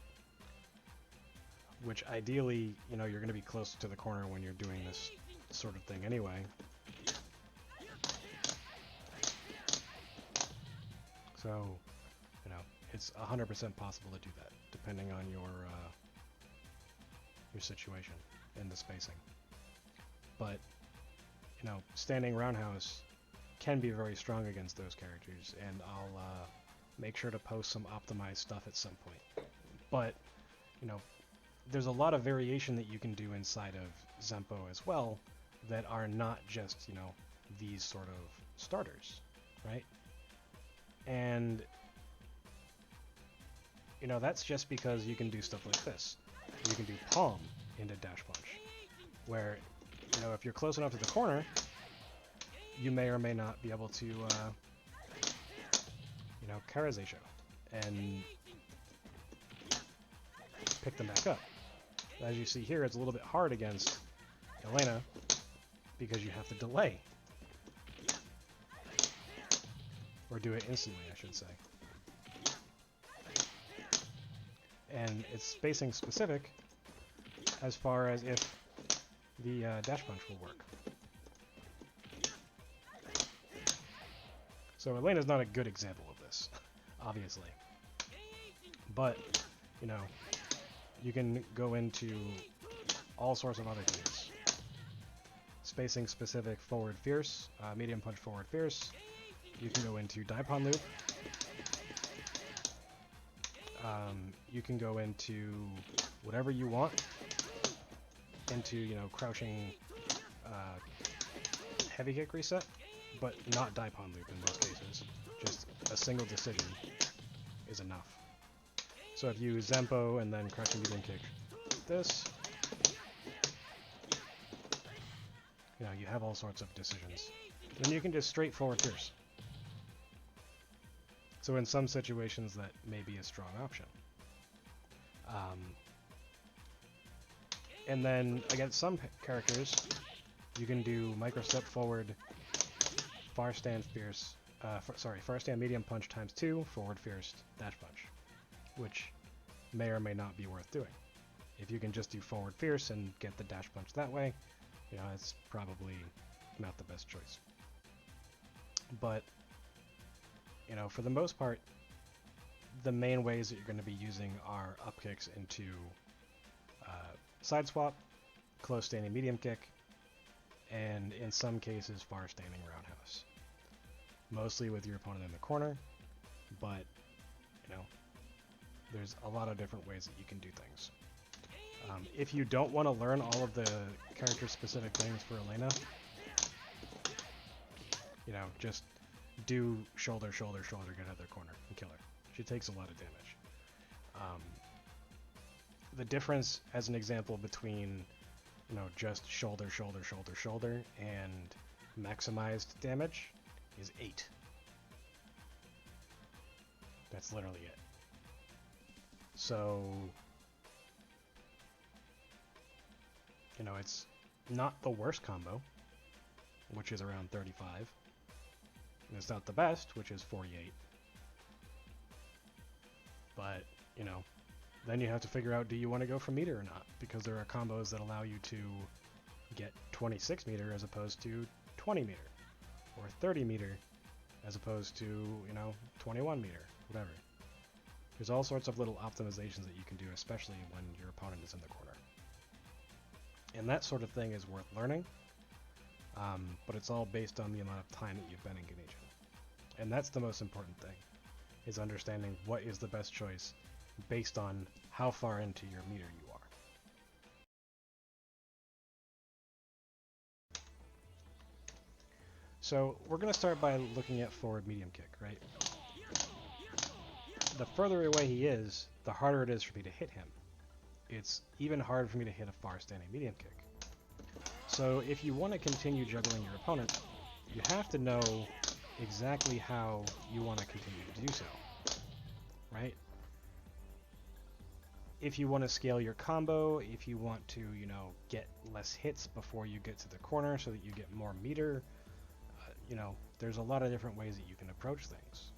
Which ideally, you know, you're going to be close to the corner when you're doing this sort of thing anyway. So, you know, it's 100% possible to do that, depending on your situation and the spacing. But, you know, standing roundhouse can be very strong against those characters, and I'll make sure to post some optimized stuff at some point. But, you know, there's a lot of variation that you can do inside of Zenpo as well that are not just, you know, these sort of starters, right? And, you know, that's just because you can do stuff like this. You can do palm into dash punch, where, you know, if you're close enough to the corner, you may or may not be able to, you know, Karazeisho and pick them back up. As you see here, it's a little bit hard against Elena because you have to delay. Or do it instantly, I should say. And it's spacing specific as far as if the dash punch will work. So Elena's not a good example of this, obviously. But, you know, you can go into all sorts of other things. Spacing specific forward fierce, medium punch forward fierce. You can go into Daipon loop. You can go into whatever you want. Into, you know, crouching heavy kick reset, but not Daipon loop in most cases. Just a single decision is enough. So if you Zenpo and then crouching medium kick this, you know, you have all sorts of decisions. Then you can just straightforward pierce. So in some situations that may be a strong option. And then against some characters, you can do micro step forward, far stand fierce, far stand medium punch times 2, forward fierce, dash punch, which may or may not be worth doing. If you can just do forward fierce and get the dash punch that way, you know, it's probably not the best choice. But, you know, for the most part, the main ways that you're going to be using are up kicks into side swap, close standing medium kick, and in some cases far standing roundhouse. Mostly with your opponent in the corner, but, you know, there's a lot of different ways that you can do things. If you don't want to learn all of the character-specific things for Elena, you know, just do shoulder, shoulder, shoulder, get out of their corner, and kill her. She takes a lot of damage. The difference, as an example, between, you know, just shoulder, shoulder, shoulder, shoulder, and maximized damage is 8. That's literally it. So, you know, it's not the worst combo, which is around 35. And it's not the best, which is 48. But, you know, then you have to figure out, do you want to go for meter or not? Because there are combos that allow you to get 26 meter as opposed to 20 meter. Or 30 meter as opposed to, you know, 21 meter, whatever. There's all sorts of little optimizations that you can do, especially when your opponent is in the corner. And that sort of thing is worth learning, but it's all based on the amount of time that you've been in Geneijin. And that's the most important thing, is understanding what is the best choice based on how far into your meter you are. So we're going to start by looking at forward medium kick, right? The further away he is, the harder it is for me to hit him. It's even harder for me to hit a far standing medium kick. So if you want to continue juggling your opponent, you have to know exactly how you want to continue to do so, right? If you want to scale your combo, if you want to, you know, get less hits before you get to the corner so that you get more meter, you know, there's a lot of different ways that you can approach things.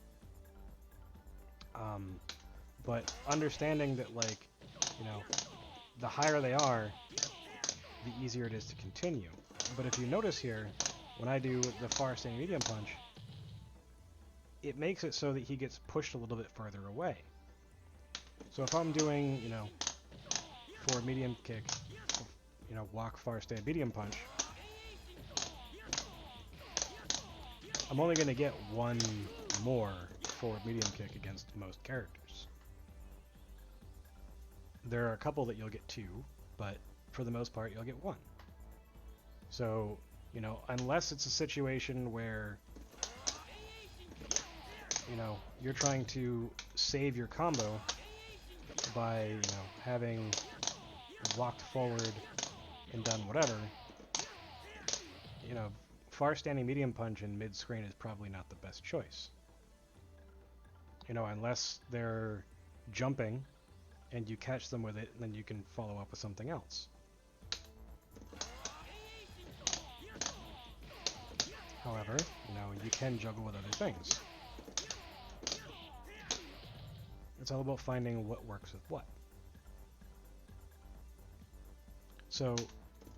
But understanding that, like, you know, the higher they are, the easier it is to continue. But if you notice here, when I do the far standing medium punch, it makes it so that he gets pushed a little bit further away. So if I'm doing, you know, forward medium kick, you know, walk far stand medium punch, I'm only going to get one more forward medium kick against most characters. There are a couple that you'll get 2, but for the most part you'll get 1. So, you know, unless it's a situation where, you know, you're trying to save your combo by, you know, having walked forward and done whatever, you know, far standing medium punch in mid screen is probably not the best choice. You know, unless they're jumping and you catch them with it, then you can follow up with something else. However, you know, you can juggle with other things. It's all about finding what works with what. So,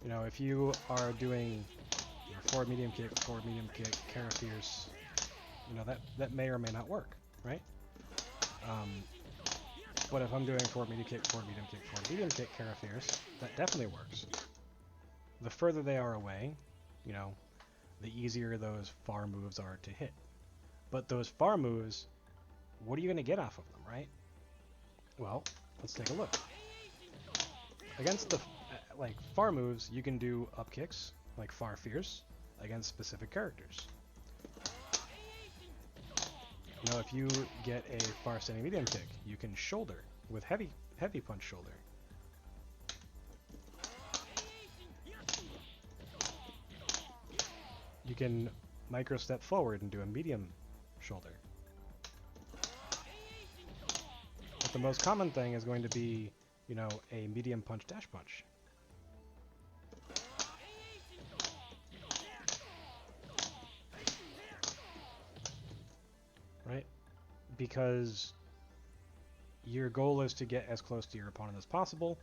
you know, if you are doing, you know, forward medium kick, Kara Fierce, you know, that may or may not work, right? But if I'm doing forward medium kick, Kara Fierce, that definitely works. The further they are away, you know, the easier those far moves are to hit. But those far moves, what are you going to get off of them, right? Well, let's take a look. Against the like far moves, you can do up kicks, like far fierce, against specific characters. Now, if you get a far standing medium kick, you can shoulder with heavy punch shoulder. You can micro step forward and do a medium shoulder. But the most common thing is going to be, you know, a medium punch dash punch. Right? Because your goal is to get as close to your opponent as possible,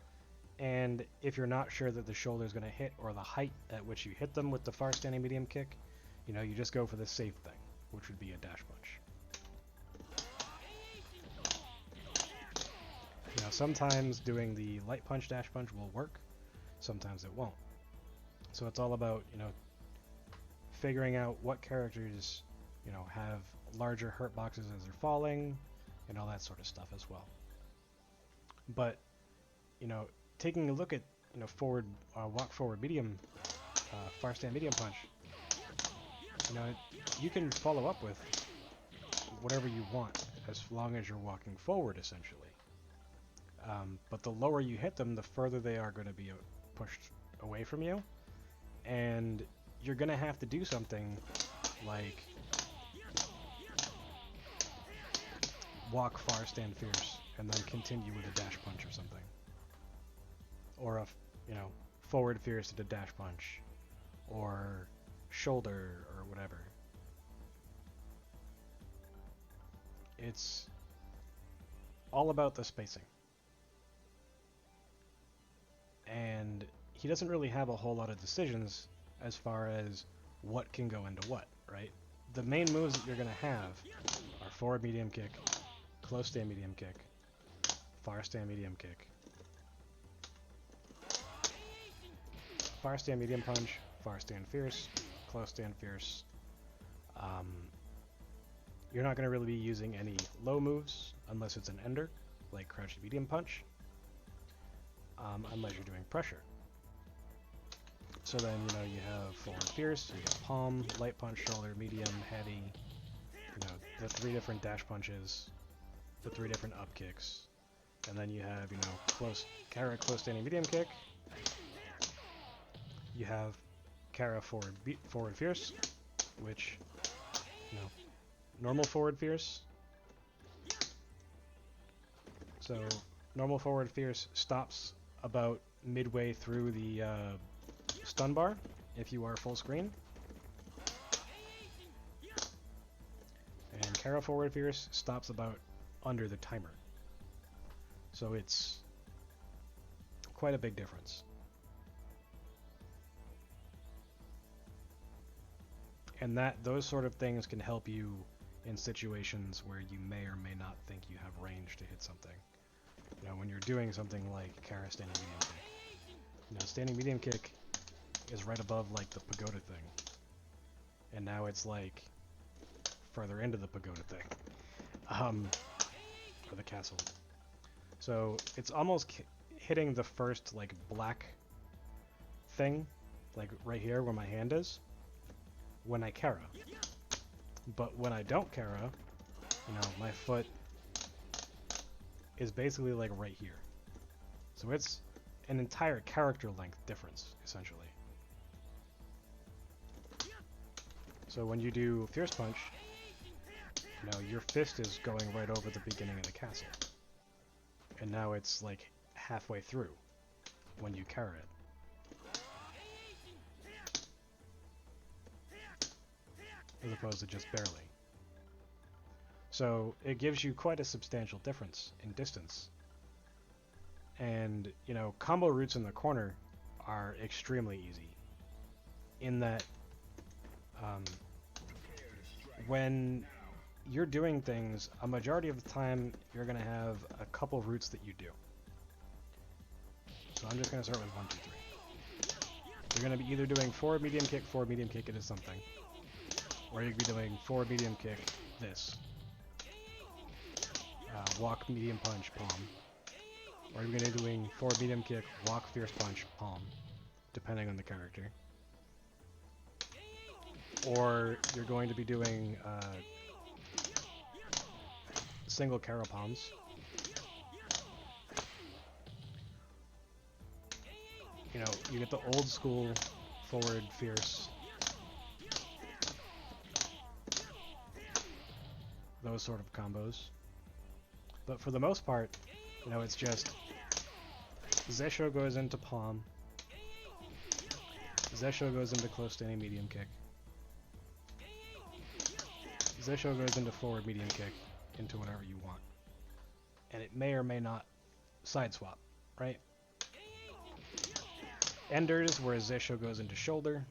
and if you're not sure that the shoulder is going to hit or the height at which you hit them with the far standing medium kick, you know, you just go for the safe thing, which would be a dash punch. Now, sometimes doing the light punch dash punch will work, sometimes it won't. So it's all about, you know, figuring out what characters, you know, have larger hurt boxes as they're falling, and all that sort of stuff as well. But, you know, taking a look at, you know, forward, walk forward medium, far stand medium punch, you know, you can follow up with whatever you want as long as you're walking forward, essentially. But the lower you hit them, the further they are going to be pushed away from you, and you're going to have to do something like walk far, stand fierce, and then continue with a dash punch or something. Or a, you know, forward fierce to the dash punch, or shoulder, or whatever. It's all about the spacing. And he doesn't really have a whole lot of decisions as far as what can go into what, right? The main moves that you're going to have are forward medium kick, close stand medium kick, far stand medium kick, far stand medium punch, far stand fierce, close stand fierce. You're not going to really be using any low moves unless it's an ender, like crouch medium punch, unless you're doing pressure. So then, you know, you have forward fierce, you have palm, light punch, shoulder, medium, heavy, you know, the 3 different dash punches, the 3 different up kicks, and then you have, you know, close standing medium kick. You have Kara forward fierce, which, you know, normal forward fierce. So normal forward fierce stops about midway through the stun bar if you are full screen. And Kara forward fierce stops about under the timer. So it's quite a big difference. And those sort of things can help you in situations where you may or may not think you have range to hit something. You know, when you're doing something like Kara standing medium kick. You know, standing medium kick is right above like the pagoda thing. And now it's like further into the pagoda thing. Or the castle. So it's almost hitting the first like black thing, like right here where my hand is, when I Kara. But when I don't Kara, you know, my foot is basically like right here. So it's an entire character length difference, essentially. So when you do fierce punch, you know, your fist is going right over the beginning of the castle. And now it's like halfway through when you Kara it. As opposed to just barely. So it gives you quite a substantial difference in distance. And, you know, combo routes in the corner are extremely easy. In that, when you're doing things, a majority of the time you're going to have a couple routes that you do. So I'm just going to start with 1, 2, 3. You're going to be either doing forward medium kick into something. Or you could be doing forward medium kick, this. Walk medium punch, palm. Or you're going to be doing forward medium kick, walk fierce punch, palm. Depending on the character. or you're going to be doing single Kara palms. You know, you get the old school forward fierce, those sort of combos. But for the most part, you know, it's just Zesho goes into palm, Zesho goes into close standing medium kick, Zesho goes into forward medium kick, into whatever you want. And it may or may not side swap, right? Enders, where Zesho goes into shoulder.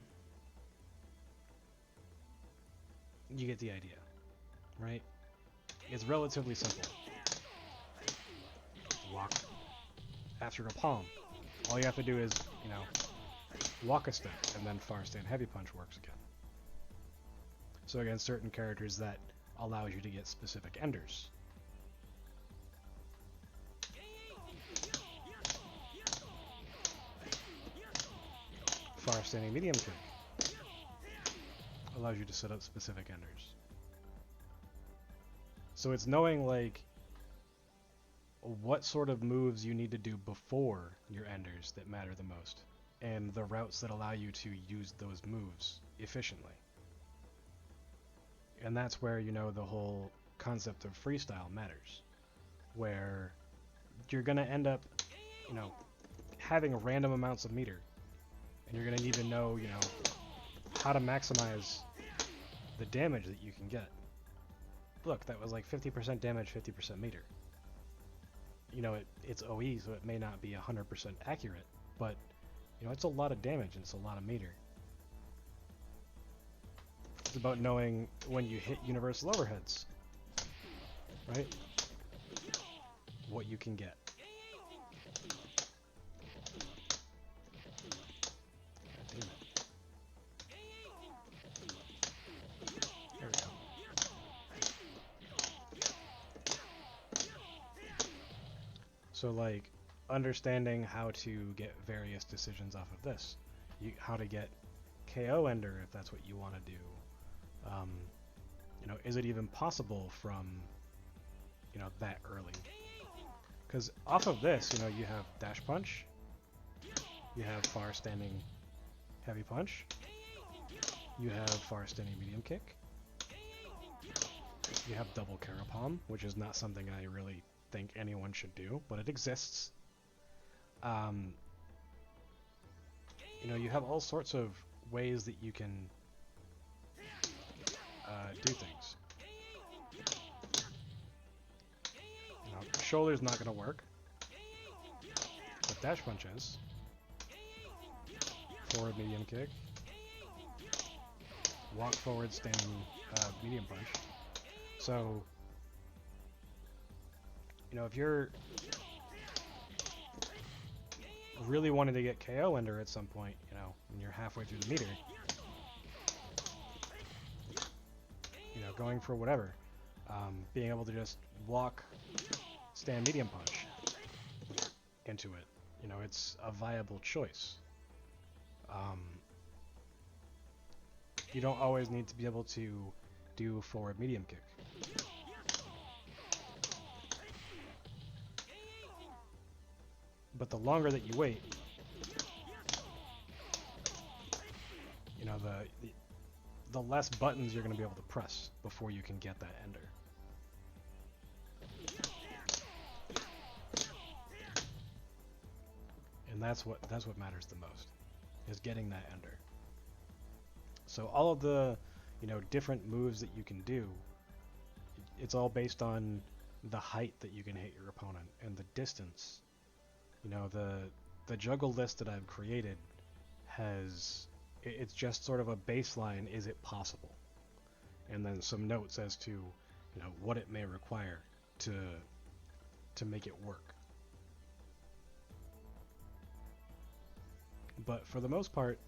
You get the idea, right? It's relatively simple. Walk after a palm. All you have to do is, you know, walk a step, and then far stand heavy punch works again. So against certain characters, that allows you to get specific enders. Far standing medium kick allows you to set up specific enders. So it's knowing, like, what sort of moves you need to do before your enders that matter the most, and the routes that allow you to use those moves efficiently. And that's where, you know, the whole concept of freestyle matters, where you're going to end up, you know, having random amounts of meter, and you're going to need to know, you know, how to maximize the damage that you can get. Look, that was like 50% damage, 50% meter. You know, it's OE, so it may not be 100% accurate, but, you know, it's a lot of damage and it's a lot of meter. It's about knowing when you hit universal overheads, right? What you can get. God damn it. There we go. So, like, understanding how to get various decisions off of this. How to get KO ender if that's what you want to do. You know, is it even possible from, you know, that early? Because off of this, you know, you have dash punch, you have far standing heavy punch, you have far standing medium kick, you have double Kara palm, which is not something I really think anyone should do, but it exists. You know, you have all sorts of ways that you can do things. You know, shoulder's not going to work, but dash punch is. Forward medium kick. Walk forward standing medium punch. So, you know, if you're really wanting to get KO ender at some point, you know, when you're halfway through the meter, you know, going for whatever, being able to just walk, stand medium punch into it, you know, it's a viable choice. You don't always need to be able to do forward medium kick. But the longer that you wait, you know, the less buttons you're going to be able to press before you can get that ender. And that's what matters the most, is getting that ender. So all of the, you know, different moves that you can do, it's all based on the height that you can hit your opponent and the distance. You know, the juggle list that I've created it's just sort of a baseline, is it possible? And then some notes as to, you know, what it may require to make it work. But for the most part,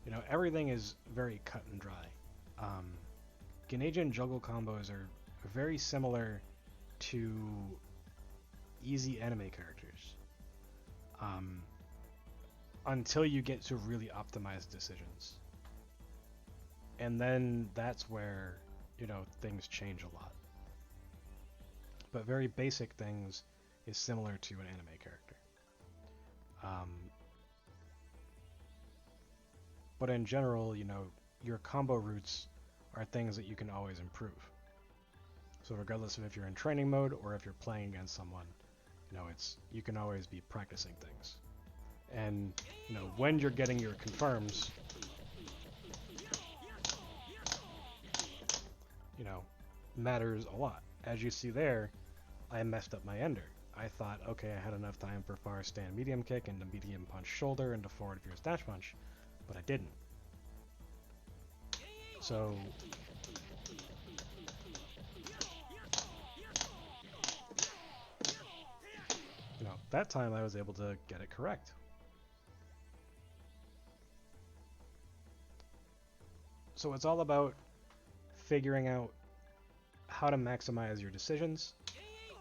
you know, everything is very cut and dry. Geneijin juggle combos are very similar to easy anime characters. Until you get to really optimized decisions. And then that's where, you know, things change a lot. But very basic things is similar to an anime character. But in general, you know, your combo routes are things that you can always improve. So regardless of if you're in training mode or if you're playing against someone, you know, you can always be practicing things. And, you know, when you're getting your confirms, you know, matters a lot. As you see there, I messed up my ender. I thought, okay, I had enough time for far stand medium kick into medium punch shoulder into forward fierce dash punch, but I didn't. So, you know, that time I was able to get it correct. So it's all about figuring out how to maximize your decisions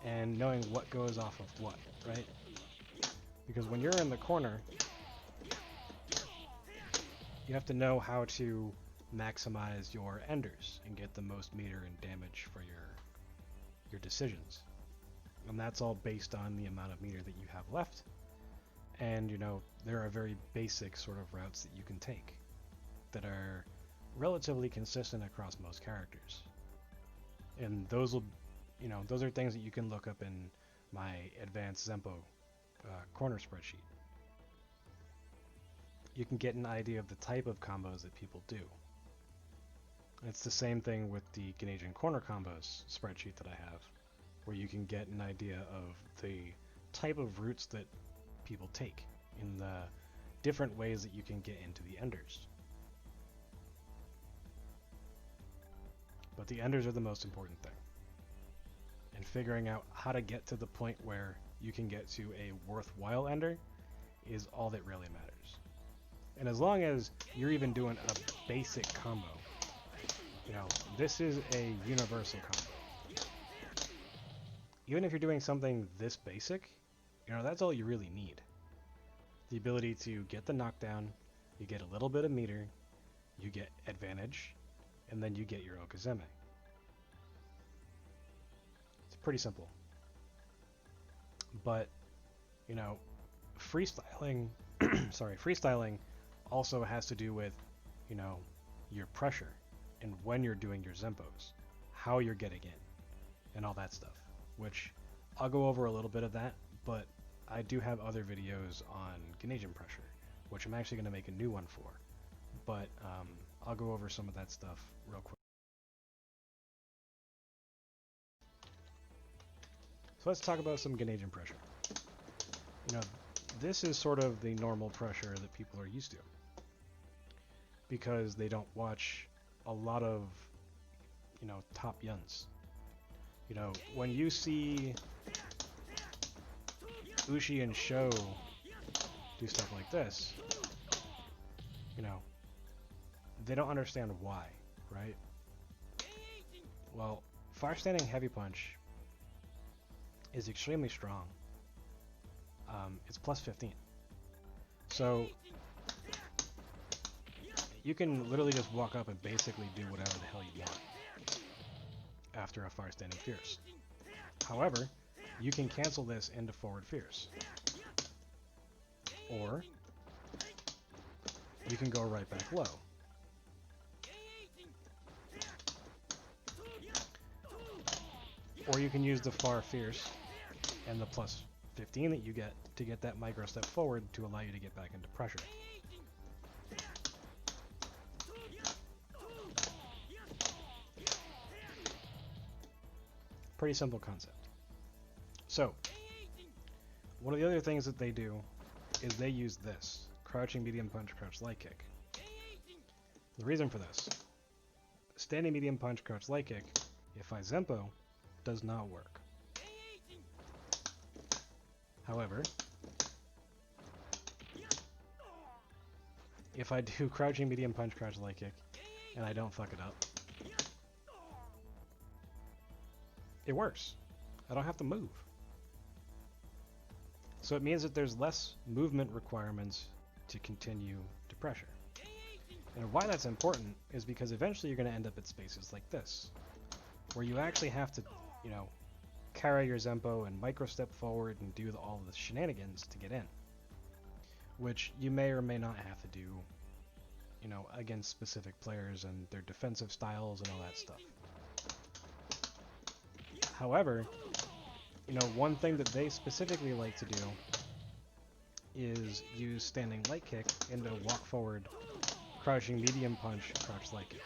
and knowing what goes off of what, right? Because when you're in the corner, you have to know how to maximize your enders and get the most meter and damage for your decisions. And that's all based on the amount of meter that you have left. And, you know, there are very basic sort of routes that you can take that are relatively consistent across most characters. And those will, you know, those are things that you can look up in my advanced Zenpo corner spreadsheet. You can get an idea of the type of combos that people do. It's the same thing with the Geneijin corner combos spreadsheet that I have, where you can get an idea of the type of routes that people take in the different ways that you can get into the enders. But the enders are the most important thing. And figuring out how to get to the point where you can get to a worthwhile ender is all that really matters. And as long as you're even doing a basic combo, you know, this is a universal combo. Even if you're doing something this basic, you know, that's all you really need. The ability to get the knockdown, you get a little bit of meter, you get advantage, and then you get your Okazeme. It's pretty simple. But, you know, freestyling, freestyling also has to do with, you know, your pressure and when you're doing your Zempos, how you're getting in, and all that stuff, which I'll go over a little bit of that, but I do have other videos on Geneijin pressure, which I'm actually going to make a new one for, but I'll go over some of that stuff real quick. So let's talk about some Geneijin pressure. You know, this is sort of the normal pressure that people are used to, because they don't watch a lot of, you know, top yuns. You know, when you see Ushi and Sho do stuff like this, you know, they don't understand why, right? Well, far standing heavy punch is extremely strong. It's plus 15. So you can literally just walk up and basically do whatever the hell you want after a far standing fierce. However, you can cancel this into forward fierce. Or you can go right back low. Or you can use the far fierce and the plus 15 that you get to get that micro step forward to allow you to get back into pressure. Pretty simple concept. So, one of the other things that they do is they use this, crouching medium punch, crouch light kick. The reason for this, standing medium punch, crouch light kick, if I Zenpo, does not work. However, if I do crouching medium punch, crouch light kick, and I don't fuck it up, it works. I don't have to move. So it means that there's less movement requirements to continue to pressure. And why that's important is because eventually you're going to end up at spaces like this, where you actually have to, you know, carry your Zenpo and micro-step forward and do all the shenanigans to get in, which you may or may not have to do, you know, against specific players and their defensive styles and all that stuff. However, you know, one thing that they specifically like to do is use standing light kick into walk forward, crouching medium punch, crouch light kick.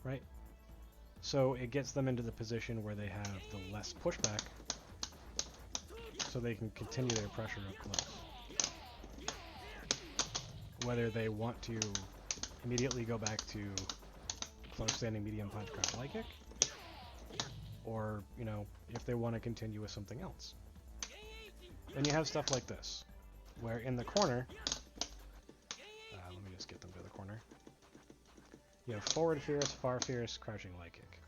Right? So it gets them into the position where they have the less pushback, so they can continue their pressure up close. Whether they want to immediately go back to close standing medium punch, crouch light kick, or, you know, if they want to continue with something else. Then you have stuff like this, where in the corner, let me just get them to the corner. You have forward fierce, far fierce, crouching light kick.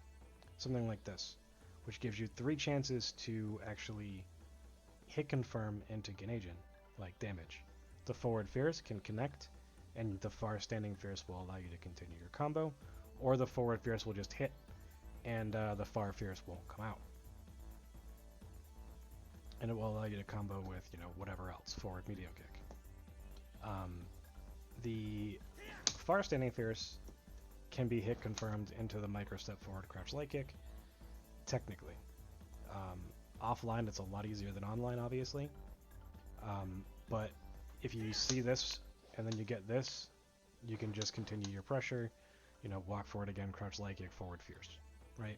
Something like this, which gives you 3 chances to actually hit confirm into Geneijin, like damage. The forward fierce can connect, and the far standing fierce will allow you to continue your combo, or the forward fierce will just hit, and the far fierce won't come out. And it will allow you to combo with, you know, whatever else, forward medium kick. The far standing fierce can be hit confirmed into the micro step forward crouch light kick, technically. Offline it's a lot easier than online, obviously. But if you see this and then you get this, you can just continue your pressure, you know, walk forward again, crouch light kick, forward fierce, right?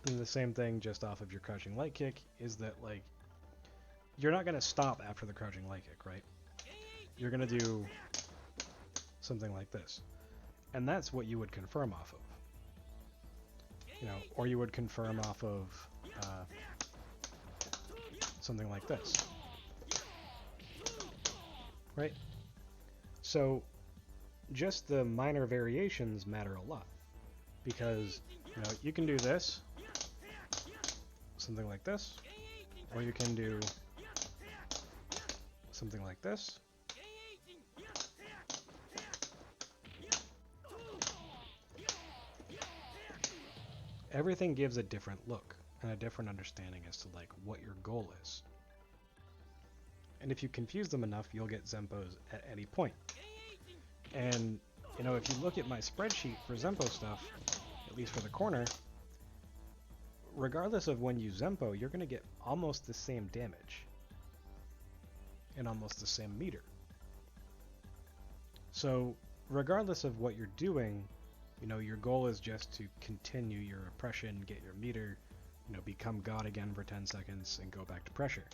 And the same thing just off of your crouching light kick is that, like, you're not going to stop after the crouching light kick, right? You're going to do something like this. And that's what you would confirm off of. You know, or you would confirm off of something like this. Right? So just the minor variations matter a lot. Because, you know, you can do this, something like this, or you can do something like this. Everything gives a different look and a different understanding as to, like, what your goal is. And if you confuse them enough, you'll get Zempos at any point. And, you know, if you look at my spreadsheet for Zenpo stuff, at least for the corner, regardless of when you Zenpo, you're going to get almost the same damage and almost the same meter. So regardless of what you're doing, you know, your goal is just to continue your oppression, get your meter, you know, become God again for 10 seconds and go back to pressure.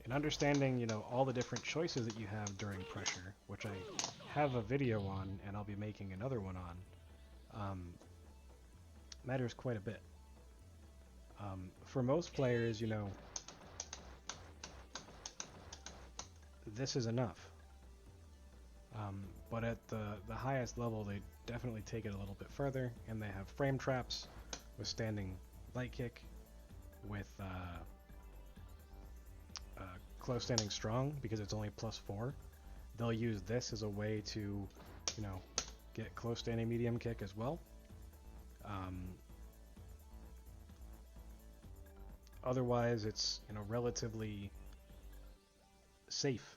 And understanding, you know, all the different choices that you have during pressure, which I have a video on and I'll be making another one on, matters quite a bit. For most players, you know, this is enough. But at the highest level, they definitely take it a little bit further, and they have frame traps with standing light kick, with close standing strong, because it's only +4. They'll use this as a way to, you know, get close standing medium kick as well. Otherwise, it's, you know, relatively safe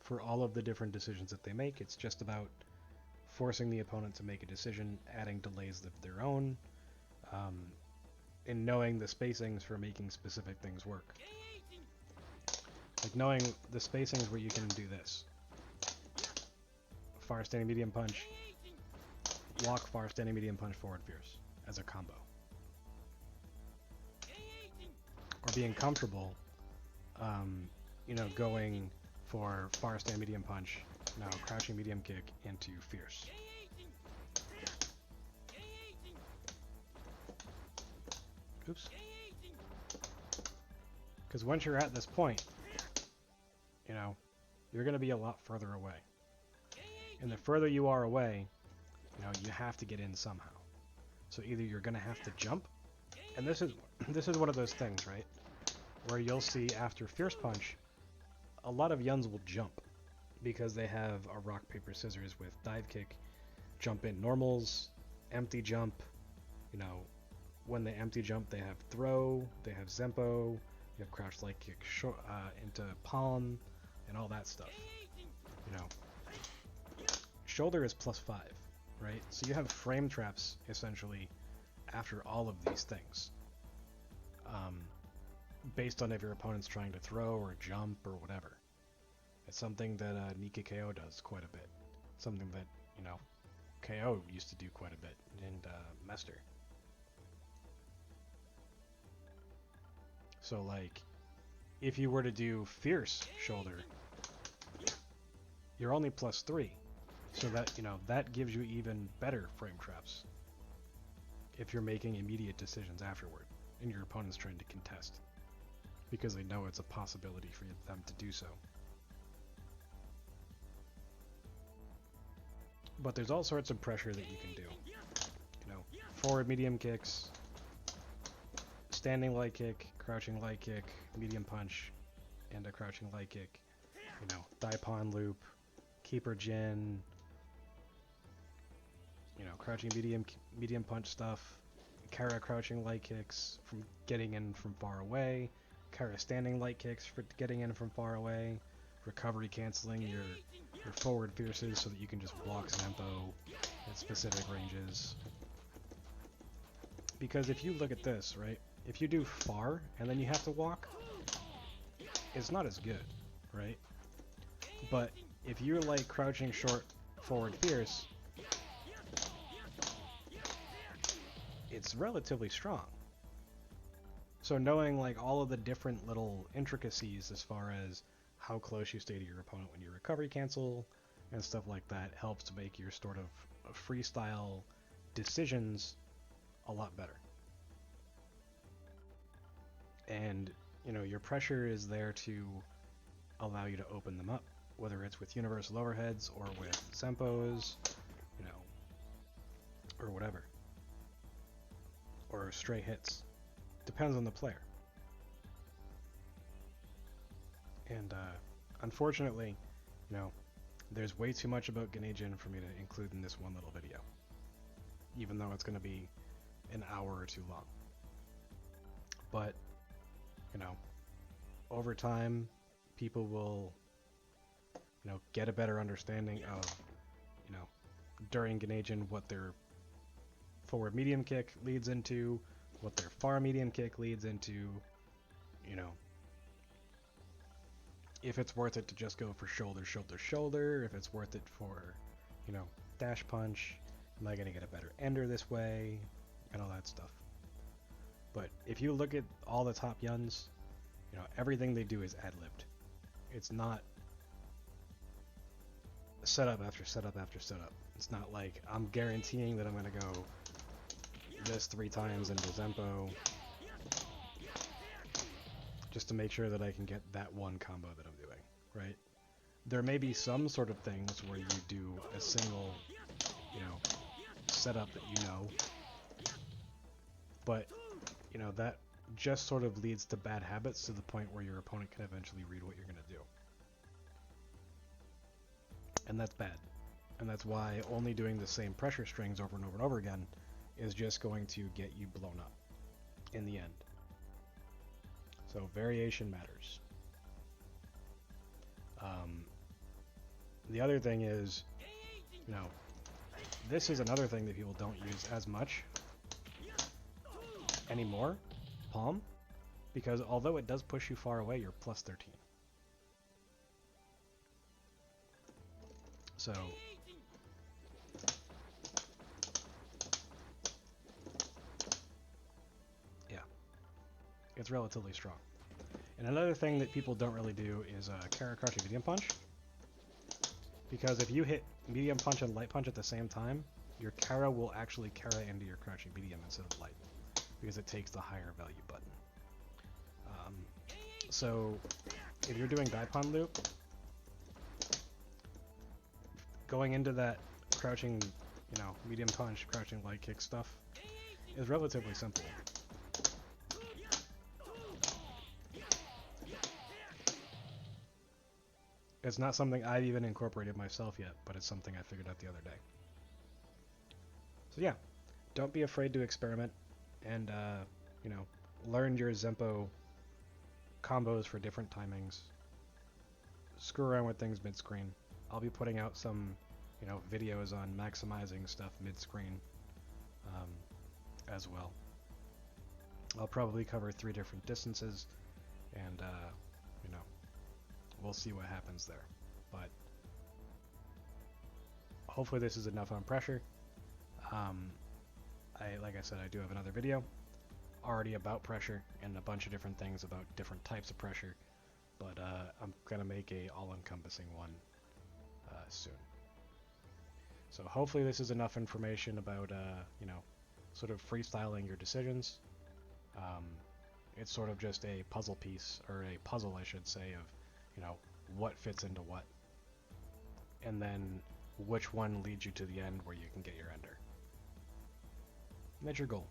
for all of the different decisions that they make. It's just about forcing the opponent to make a decision, adding delays of their own, and knowing the spacings for making specific things work. Like knowing the spacings where you can do this. Far standing medium punch, walk far standing medium punch forward fierce as a combo. Or being comfortable, you know, going for far stand medium punch, now crouching medium kick into fierce. Oops. Because once you're at this point, you know, you're going to be a lot further away. And the further you are away, you know, you have to get in somehow. So either you're going to have to jump, and this is one of those things, right? Where you'll see after fierce punch, a lot of yuns will jump because they have a rock, paper, scissors with dive kick, jump in normals, empty jump. You know, when they empty jump, they have throw, they have Zenpo, you have crouch light kick into palm, and all that stuff. You know, shoulder is +5, right? So you have frame traps essentially after all of these things, based on if your opponent's trying to throw or jump or whatever. It's something that Nika KO does quite a bit. Something that, you know, KO used to do quite a bit in Mester. So like, if you were to do fierce shoulder, you're only +3. So that, you know, that gives you even better frame traps if you're making immediate decisions afterward and your opponent's trying to contest, because they know it's a possibility for them to do so. But there's all sorts of pressure that you can do. You know, forward medium kicks, standing light kick, crouching light kick, medium punch, and a crouching light kick. You know, Daipon loop, keeper Jin, you know, crouching medium punch stuff, Kara crouching light kicks from getting in from far away, Kara standing light kicks for getting in from far away, recovery canceling your forward fierces so that you can just block Zenpo at specific ranges. Because if you look at this, right, if you do far and then you have to walk, it's not as good, right? But if you're like crouching short, forward fierce, it's relatively strong. So knowing like all of the different little intricacies as far as how close you stay to your opponent when you recovery cancel and stuff like that helps to make your sort of freestyle decisions a lot better. And, you know, your pressure is there to allow you to open them up, whether it's with universal overheads or with Zempos, you know, or whatever. Or stray hits. Depends on the player. And unfortunately, you know, there's way too much about Geneijin for me to include in this one little video, even though it's going to be an hour or two long. But, you know, over time, people will, you know, get a better understanding of, you know, during Geneijin what their forward medium kick leads into, what their far medium kick leads into, you know, if it's worth it to just go for shoulder, shoulder, shoulder, if it's worth it for, you know, dash punch, am I going to get a better ender this way, and all that stuff. But if you look at all the top yuns, you know, everything they do is ad-libbed. It's not setup after setup after setup. It's not like I'm guaranteeing that I'm going to go this 3 times into Zenpo just to make sure that I can get that one combo that I'm doing, right? There may be some sort of things where you do a single, you know, setup that you know, but, you know, that just sort of leads to bad habits to the point where your opponent can eventually read what you're going to do. And that's bad. And that's why only doing the same pressure strings over and over and over again is just going to get you blown up in the end. So variation matters. The other thing is, you know, this is another thing that people don't use as much anymore, palm, because although it does push you far away, you're +13. So yeah, it's relatively strong. And another thing that people don't really do is Kara crouching medium punch, because if you hit medium punch and light punch at the same time, your Kara will actually Kara into your crouching medium instead of light, because it takes the higher value button. So if you're doing Daipon loop, going into that crouching, you know, medium punch, crouching light kick stuff is relatively simple. It's not something I've even incorporated myself yet, but it's something I figured out the other day. So yeah, don't be afraid to experiment and, you know, learn your Zenpo combos for different timings. Screw around with things mid-screen. I'll be putting out some, videos on maximizing stuff mid-screen as well. I'll probably cover 3 different distances, and, we'll see what happens there. But hopefully this is enough on pressure. Like I said, I do have another video already about pressure and a bunch of different things about different types of pressure, but I'm gonna make a all-encompassing one soon. So hopefully this is enough information about sort of freestyling your decisions. It's sort of just a puzzle piece, or a puzzle I should say, of what fits into what, and then which one leads you to the end where you can get your ender. And that's your goal.